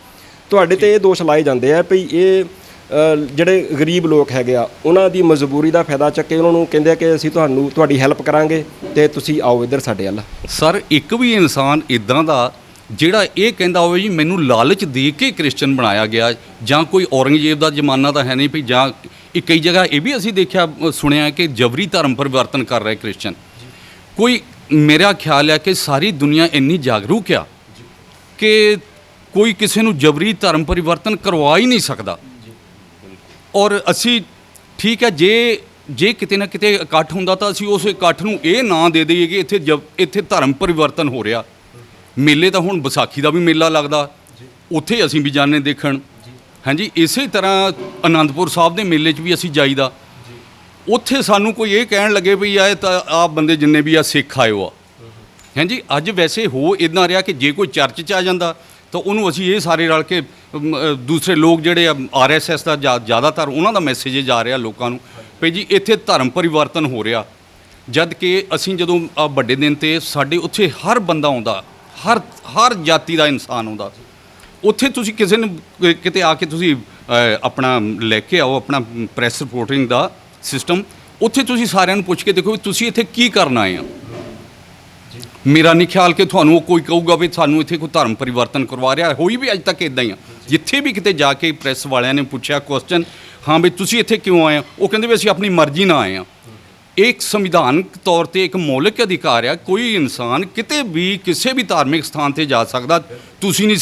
ਤੁਹਾਡੇ ਤੇ ਇਹ ਦੋਸ਼ ਲਾਏ ਜਾਂਦੇ ਆ ਵੀ ਇਹ ਜਿਹੜੇ ਗਰੀਬ ਲੋਕ ਹੈਗੇ ਆ ਉਹਨਾਂ ਦੀ ਮਜਬੂਰੀ ਦਾ ਫਾਇਦਾ ਚੱਕੇ ਉਹਨਾਂ ਨੂੰ ਕਹਿੰਦੇ ਆ ਕਿ ਅਸੀਂ ਤੁਹਾਡੀ ਹੈਲਪ ਕਰਾਂਗੇ ਤੇ ਤੁਸੀਂ ਆਓ ਇੱਧਰ ਸਾਡੇ ਵੱਲ। ਸਰ ਇੱਕ ਵੀ ਇਨਸਾਨ ਇਦਾਂ ਦਾ ਜਿਹੜਾ ਇਹ ਕਹਿੰਦਾ ਹੋਵੇ ਜੀ ਮੈਨੂੰ ਲਾਲਚ ਦੇ ਕੇ ਕ੍ਰਿਸਚਨ ਬਣਾਇਆ ਗਿਆ, ਜਾਂ ਕੋਈ ਔਰੰਗਜ਼ੇਬ ਦਾ ਜ਼ਮਾਨਾ ਤਾਂ ਹੈ ਨਹੀਂ ਵੀ, ਜਾਂ ਕਈ ਜਗ੍ਹਾ ਇਹ ਵੀ ਅਸੀਂ ਦੇਖਿਆ ਸੁਣਿਆ ਕਿ ਜਬਰੀ ਧਰਮ ਪਰਿਵਰਤਨ ਕਰ ਰਹੇ ਕ੍ਰਿਸਚਨ। ਮੇਰਾ ਖਿਆਲ ਹੈ ਕਿ ਸਾਰੀ ਦੁਨੀਆ ਇੰਨੀ ਜਾਗਰੂਕ ਆ ਕਿ ਕੋਈ ਕਿਸੇ ਨੂੰ ਜਬਰੀ ਧਰਮ ਪਰਿਵਰਤਨ ਕਰਵਾ ਹੀ ਨਹੀਂ ਸਕਦਾ। ਔਰ ਅਸੀਂ ਠੀਕ ਹੈ ਜੇ ਕਿਤੇ ਨਾ ਕਿਤੇ ਇਕੱਠ ਹੁੰਦਾ ਤਾਂ ਅਸੀਂ ਉਸ ਇਕੱਠ ਨੂੰ ਇਹ ਨਾਂ ਦੇ ਦਈਏ ਕਿ ਇੱਥੇ ਧਰਮ ਪਰਿਵਰਤਨ ਹੋ ਰਿਹਾ। ਮੇਲੇ ਤਾਂ ਹੁਣ ਵਿਸਾਖੀ ਦਾ ਵੀ ਮੇਲਾ ਲੱਗਦਾ, ਉੱਥੇ ਅਸੀਂ ਵੀ ਜਾਂਦੇ ਦੇਖਣ। ਹਾਂਜੀ, ਇਸੇ ਤਰ੍ਹਾਂ ਆਨੰਦਪੁਰ ਸਾਹਿਬ ਦੇ ਮੇਲੇ 'ਚ ਵੀ ਅਸੀਂ ਜਾਈਦਾ, ਉੱਥੇ ਸਾਨੂੰ ਕੋਈ ਇਹ ਕਹਿਣ ਲੱਗੇ ਵੀ ਇਹ ਤਾਂ ਆਹ ਬੰਦੇ ਜਿੰਨੇ ਵੀ ਆ ਸਿੱਖ ਆਇਓ ਆ। ਹਾਂਜੀ, ਅੱਜ ਵੈਸੇ ਹੋ ਇੱਦਾਂ ਰਿਹਾ ਕਿ ਜੇ ਕੋਈ ਚਰਚ 'ਚ ਆ ਜਾਂਦਾ ਤਾਂ ਉਹਨੂੰ ਅਸੀਂ ਇਹ ਸਾਰੇ ਰਲ ਕੇ ਦੂਸਰੇ ਲੋਕ ਜਿਹੜੇ ਆ RSS ਦਾ ਜ਼ਿਆਦਾਤਰ ਉਹਨਾਂ ਦਾ ਮੈਸੇਜ ਜਾ ਰਿਹਾ ਲੋਕਾਂ ਨੂੰ ਵੀ ਜੀ ਇੱਥੇ ਧਰਮ ਪਰਿਵਰਤਨ ਹੋ ਰਿਹਾ। ਜਦ ਕਿ ਅਸੀਂ ਜਦੋਂ ਵੱਡੇ ਦਿਨ 'ਤੇ ਸਾਡੇ ਉੱਥੇ ਹਰ ਬੰਦਾ ਆਉਂਦਾ, ਹਰ ਜਾਤੀ ਦਾ ਇਨਸਾਨ ਆਉਂਦਾ। ਉੱਥੇ ਤੁਸੀਂ ਕਿਸੇ ਨੂੰ ਕਿਤੇ ਆ ਕੇ ਤੁਸੀਂ ਆਪਣਾ ਲੈ ਕੇ ਆਓ ਆਪਣਾ ਪ੍ਰੈਸ ਰਿਪੋਰਟਿੰਗ ਦਾ ਸਿਸਟਮ, ਉੱਥੇ ਤੁਸੀਂ ਸਾਰਿਆਂ ਨੂੰ ਪੁੱਛ ਕੇ ਦੇਖੋ ਵੀ ਤੁਸੀਂ ਇੱਥੇ ਕੀ ਕਰਨ ਆਏ ਆ। ਮੇਰਾ ਨਹੀਂ ਖਿਆਲ ਕਿ ਤੁਹਾਨੂੰ ਕੋਈ ਕਹੂਗਾ ਵੀ ਸਾਨੂੰ ਇੱਥੇ ਕੋਈ ਧਰਮ ਪਰਿਵਰਤਨ ਕਰਵਾ ਰਿਹਾ। ਹੋਈ ਵੀ ਅੱਜ ਤੱਕ ਇੱਦਾਂ ਹੀ ਆ, ਜਿੱਥੇ ਵੀ ਕਿਤੇ ਜਾ ਕੇ ਪ੍ਰੈਸ ਵਾਲਿਆਂ ਨੇ ਪੁੱਛਿਆ ਕੁਐਸਚਨ, ਹਾਂ ਵੀ ਤੁਸੀਂ ਇੱਥੇ ਕਿਉਂ ਆਏ ਆ, ਉਹ ਕਹਿੰਦੇ ਵੀ ਅਸੀਂ ਆਪਣੀ ਮਰਜ਼ੀ ਨਾਲ ਆਏ ਆ। ਇਹ ਇੱਕ ਸੰਵਿਧਾਨਕ ਤੌਰ ਤੇ ਇੱਕ ਮੌਲਿਕ ਅਧਿਕਾਰ ਆ, ਕੋਈ ਇਨਸਾਨ ਕਿਤੇ ਵੀ ਕਿਸੇ ਵੀ ਧਾਰਮਿਕ ਸਥਾਨ ਤੇ ਜਾ ਸਕਦਾ। ਤੁਸੀਂ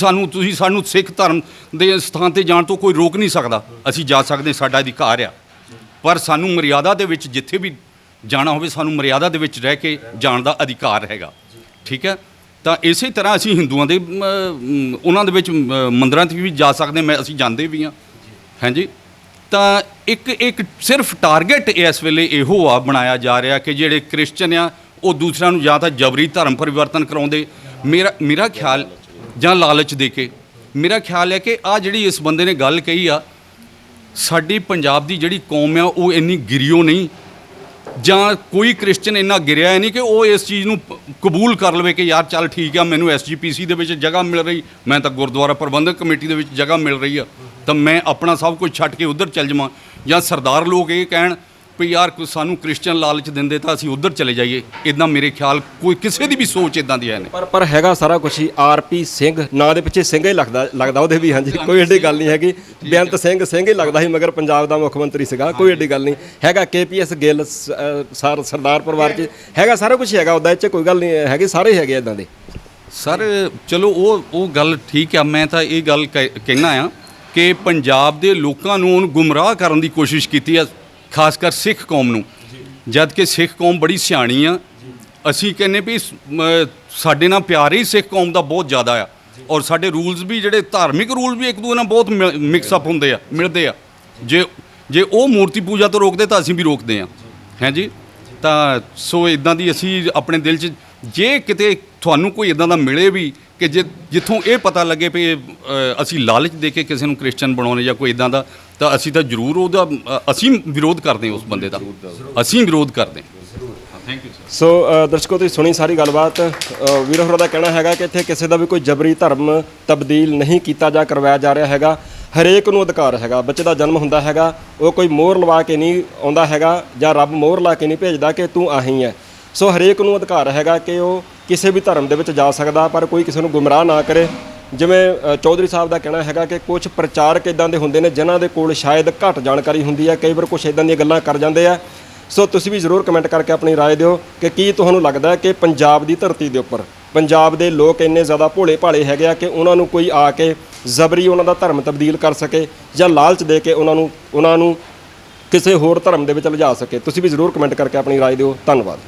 ਸਾਨੂੰ ਸਿੱਖ ਧਰਮ ਦੇ ਸਥਾਨ ਤੇ ਜਾਣ ਤੋਂ ਕੋਈ ਰੋਕ ਨਹੀਂ ਸਕਦਾ, ਅਸੀਂ ਜਾ ਸਕਦੇ, ਸਾਡਾ ਅਧਿਕਾਰ ਆ। ਪਰ ਸਾਨੂੰ ਮਰਿਆਦਾ ਦੇ ਵਿੱਚ ਜਿੱਥੇ ਵੀ ਜਾਣਾ ਹੋਵੇ ਸਾਨੂੰ ਮਰਿਆਦਾ ਦੇ ਵਿੱਚ ਰਹਿ ਕੇ ਜਾਣ ਦਾ ਅਧਿਕਾਰ ਹੈਗਾ। ਠੀਕ ਹੈ, ਤਾਂ ਇਸੇ ਤਰ੍ਹਾਂ ਅਸੀਂ ਹਿੰਦੂਆਂ ਦੇ ਉਹਨਾਂ ਦੇ ਵਿੱਚ ਮੰਦਿਰਾਂ 'ਤੇ ਵੀ ਜਾ ਸਕਦੇ, ਅਸੀਂ ਜਾਂਦੇ ਵੀ ਹਾਂ। ਹਾਂਜੀ, ਤਾਂ ਇੱਕ ਸਿਰਫ ਟਾਰਗੇਟ ਇਸ ਵੇਲੇ ਇਹੋ ਆ ਬਣਾਇਆ ਜਾ ਰਿਹਾ ਕਿ ਜਿਹੜੇ ਕ੍ਰਿਸਚਨ ਆ ਉਹ ਦੂਸਰਿਆਂ ਨੂੰ ਜਾਂ ਤਾਂ ਜਬਰੀ ਧਰਮ ਪਰਿਵਰਤਨ ਕਰਾਉਂਦੇ, ਮੇਰਾ ਖਿਆਲ, ਜਾਂ ਲਾਲਚ ਦੇ ਕੇ। ਮੇਰਾ ਖਿਆਲ ਹੈ ਕਿ ਆਹ ਜਿਹੜੀ ਇਸ ਬੰਦੇ ਨੇ ਗੱਲ ਕਹੀ ਆ, ਸਾਡੀ ਪੰਜਾਬ ਦੀ ਜਿਹੜੀ ਕੌਮ ਆ ਉਹ ਇੰਨੀ ਗਿਰਿਓ ਨਹੀਂ, ਜਾਂ ਕੋਈ ਕ੍ਰਿਸਚਨ ਇੰਨਾ ਗਿਰਿਆ ਨਹੀਂ ਕਿ ਉਹ ਇਸ ਚੀਜ਼ ਨੂੰ ਕਬੂਲ ਕਰ ਲਵੇ ਕਿ ਯਾਰ ਚੱਲ ਠੀਕ ਆ, ਮੈਨੂੰ SGPC ਦੇ ਵਿੱਚ ਜਗ੍ਹਾ ਮਿਲ ਰਹੀ, ਮੈਂ ਤਾਂ ਗੁਰਦੁਆਰਾ ਪ੍ਰਬੰਧਕ ਕਮੇਟੀ ਦੇ ਵਿੱਚ ਜਗ੍ਹਾ ਮਿਲ ਰਹੀ ਆ, ਤਾਂ ਮੈਂ ਆਪਣਾ ਸਭ ਕੁਝ ਛੱਡ ਕੇ ਉੱਧਰ ਚੱਲ ਜਾਵਾਂ। ਜਾਂ ਸਰਦਾਰ ਲੋਕ ਇਹ ਕਹਿਣ ਵੀ ਯਾਰ ਕੋਈ ਸਾਨੂੰ ਕ੍ਰਿਸਚਨ ਲਾਲਚ ਦਿੰਦੇ ਤਾਂ ਅਸੀਂ ਉੱਧਰ ਚਲੇ ਜਾਈਏ। ਇਦਾਂ ਮੇਰੇ ਖਿਆਲ ਕੋਈ ਕਿਸੇ ਦੀ ਵੀ ਸੋਚ ਇਦਾਂ ਦੀ ਹੈ ਨਹੀਂ। ਪਰ ਹੈਗਾ ਸਾਰਾ ਕੁਛ ਹੀ ਆਰਪੀ ਸਿੰਘ ਨਾਂ ਦੇ ਪਿੱਛੇ ਸਿੰਘ ਹੀ ਲੱਗਦਾ ਉਹਦੇ ਵੀ। ਹਾਂਜੀ, ਕੋਈ ਏਡੀ ਗੱਲ ਨਹੀਂ ਹੈਗੀ। ਬੇਅੰਤ ਸਿੰਘ ਹੀ ਲੱਗਦਾ ਸੀ, ਮਗਰ ਪੰਜਾਬ ਦਾ ਮੁੱਖ ਮੰਤਰੀ ਸੀਗਾ, ਕੋਈ ਏਡੀ ਗੱਲ ਨਹੀਂ ਹੈਗਾ। KPS ਗਿੱਲ ਸਰਦਾਰ ਪਰਿਵਾਰ 'ਚ ਹੈਗਾ, ਸਾਰਾ ਕੁਝ ਹੈਗਾ ਉਹਦਾ, ਇਹ 'ਚ ਕੋਈ ਗੱਲ ਨਹੀਂ ਹੈਗੀ, ਸਾਰੇ ਹੈਗੇ ਇਦਾਂ ਦੇ। ਸਰ ਚਲੋ ਉਹ ਗੱਲ ਠੀਕ ਆ। ਮੈਂ ਤਾਂ ਇਹ ਗੱਲ ਕਹਿਣਾ ਆ ਕਿ ਪੰਜਾਬ ਦੇ ਲੋਕਾਂ ਨੂੰ ਉਹਨੂੰ ਗੁੰਮਰਾਹ ਕਰਨ ਦੀ ਕੋਸ਼ਿਸ਼ ਕੀਤੀ ਆ, ਖਾਸ ਕਰ ਸਿੱਖ ਕੌਮ ਨੂੰ, ਜਦ ਕਿ ਸਿੱਖ ਕੌਮ ਬੜੀ ਸਿਆਣੀ ਆ। ਅਸੀਂ ਕਹਿੰਦੇ ਵੀ ਸਾਡੇ ਨਾਲ ਪਿਆਰ ਹੀ ਸਿੱਖ ਕੌਮ ਦਾ ਬਹੁਤ ਜ਼ਿਆਦਾ ਆ, ਔਰ ਸਾਡੇ ਰੂਲਸ ਵੀ ਜਿਹੜੇ ਧਾਰਮਿਕ ਰੂਲ ਵੀ ਇੱਕ ਦੂਜੇ ਨਾਲ ਬਹੁਤ ਮਿਕਸ ਅਪ ਹੁੰਦੇ ਆ, ਮਿਲਦੇ ਆ। ਜੇ ਉਹ ਮੂਰਤੀ ਪੂਜਾ ਤੋਂ ਰੋਕਦੇ ਤਾਂ ਅਸੀਂ ਵੀ ਰੋਕਦੇ ਆ, ਹੈ ਜੀ। ਤਾਂ ਸੋ ਇਦਾਂ ਦੀ ਅਸੀਂ ਆਪਣੇ ਦਿਲ 'ਚ, ਜੇ ਕਿਤੇ ਤੁਹਾਨੂੰ ਕੋਈ ਇਦਾਂ ਦਾ ਮਿਲੇ ਵੀ ਕਿ ਜਿੱਥੋਂ ਇਹ ਪਤਾ ਲੱਗੇ ਵੀ ਅਸੀਂ ਲਾਲਚ ਦੇ ਕੇ ਕਿਸੇ ਨੂੰ ਕ੍ਰਿਸਚਨ ਬਣਾਉਣੇ ਜਾਂ ਕੋਈ ਇਦਾਂ ਦਾ, ਤਾਂ ਅਸੀਂ ਤਾਂ ਜ਼ਰੂਰ ਉਹਦਾ ਅਸੀਂ ਵਿਰੋਧ ਕਰਦੇ ਹਾਂ, ਉਸ ਬੰਦੇ ਦਾ ਅਸੀਂ ਵਿਰੋਧ ਕਰਦੇ ਹਾਂ। Thank you sir. ਸੋ ਦਰਸ਼ਕੋ, ਤੁਸੀਂ ਸੁਣੀ ਸਾਰੀ ਗੱਲਬਾਤ। ਵੀਰ ਹੋਰਾਂ ਦਾ ਕਹਿਣਾ ਹੈਗਾ ਕਿ ਇੱਥੇ ਕਿਸੇ ਦਾ ਵੀ ਕੋਈ ਜਬਰੀ ਧਰਮ ਤਬਦੀਲ ਨਹੀਂ ਕੀਤਾ ਜਾਂ ਕਰਵਾਇਆ ਜਾ ਰਿਹਾ ਹੈਗਾ। ਹਰੇਕ ਨੂੰ ਅਧਿਕਾਰ ਹੈਗਾ। ਬੱਚੇ ਦਾ ਜਨਮ ਹੁੰਦਾ ਹੈਗਾ, ਉਹ ਕੋਈ ਮੋਹਰ ਲਵਾ ਕੇ ਨਹੀਂ ਆਉਂਦਾ ਹੈਗਾ, ਜਾਂ ਰੱਬ ਮੋਹਰ ਲਾ ਕੇ ਨਹੀਂ ਭੇਜਦਾ ਕਿ ਤੂੰ ਆਹੀ ਹੈ। ਸੋ ਹਰੇਕ ਨੂੰ ਅਧਿਕਾਰ ਹੈਗਾ ਕਿ ਉਹ ਕਿਸੇ ਵੀ ਧਰਮ ਦੇ ਵਿੱਚ ਜਾ ਸਕਦਾ, ਪਰ ਕੋਈ ਕਿਸੇ ਨੂੰ ਗੁੰਮਰਾਹ ਨਾ ਕਰੇ। ਜਿਵੇਂ ਚੌਧਰੀ ਸਾਹਿਬ ਦਾ ਕਹਿਣਾ ਹੈਗਾ ਕਿ ਕੁਝ ਪ੍ਰਚਾਰਕ ਇੱਦਾਂ ਦੇ ਹੁੰਦੇ ਨੇ ਜਿਨ੍ਹਾਂ ਦੇ ਕੋਲ ਸ਼ਾਇਦ ਘੱਟ ਜਾਣਕਾਰੀ ਹੁੰਦੀ ਹੈ, ਕਈ ਵਾਰ ਕੁਝ ਇੱਦਾਂ ਦੀਆਂ ਗੱਲਾਂ ਕਰ ਜਾਂਦੇ ਆ। ਸੋ ਤੁਸੀਂ ਵੀ ਜ਼ਰੂਰ ਕਮੈਂਟ ਕਰਕੇ ਆਪਣੀ ਰਾਏ ਦਿਓ ਕਿ ਕੀ ਤੁਹਾਨੂੰ ਲੱਗਦਾ ਹੈ ਕਿ ਪੰਜਾਬ ਦੀ ਧਰਤੀ ਦੇ ਉੱਪਰ ਪੰਜਾਬ ਦੇ ਲੋਕ ਇੰਨੇ ਜ਼ਿਆਦਾ ਭੋਲੇ ਭਾਲੇ ਹੈਗੇ ਆ ਕਿ ਉਹਨਾਂ ਨੂੰ ਕੋਈ ਆ ਕੇ ਜ਼ਬਰੀ ਉਹਨਾਂ ਦਾ ਧਰਮ ਤਬਦੀਲ ਕਰ ਸਕੇ, ਜਾਂ ਲਾਲਚ ਦੇ ਕੇ ਉਹਨਾਂ ਨੂੰ ਕਿਸੇ ਹੋਰ ਧਰਮ ਦੇ ਵਿੱਚ ਲਿਜਾ ਸਕੇ। ਤੁਸੀਂ ਵੀ ਜ਼ਰੂਰ ਕਮੈਂਟ ਕਰਕੇ ਆਪਣੀ ਰਾਏ ਦਿਓ। ਧੰਨਵਾਦ।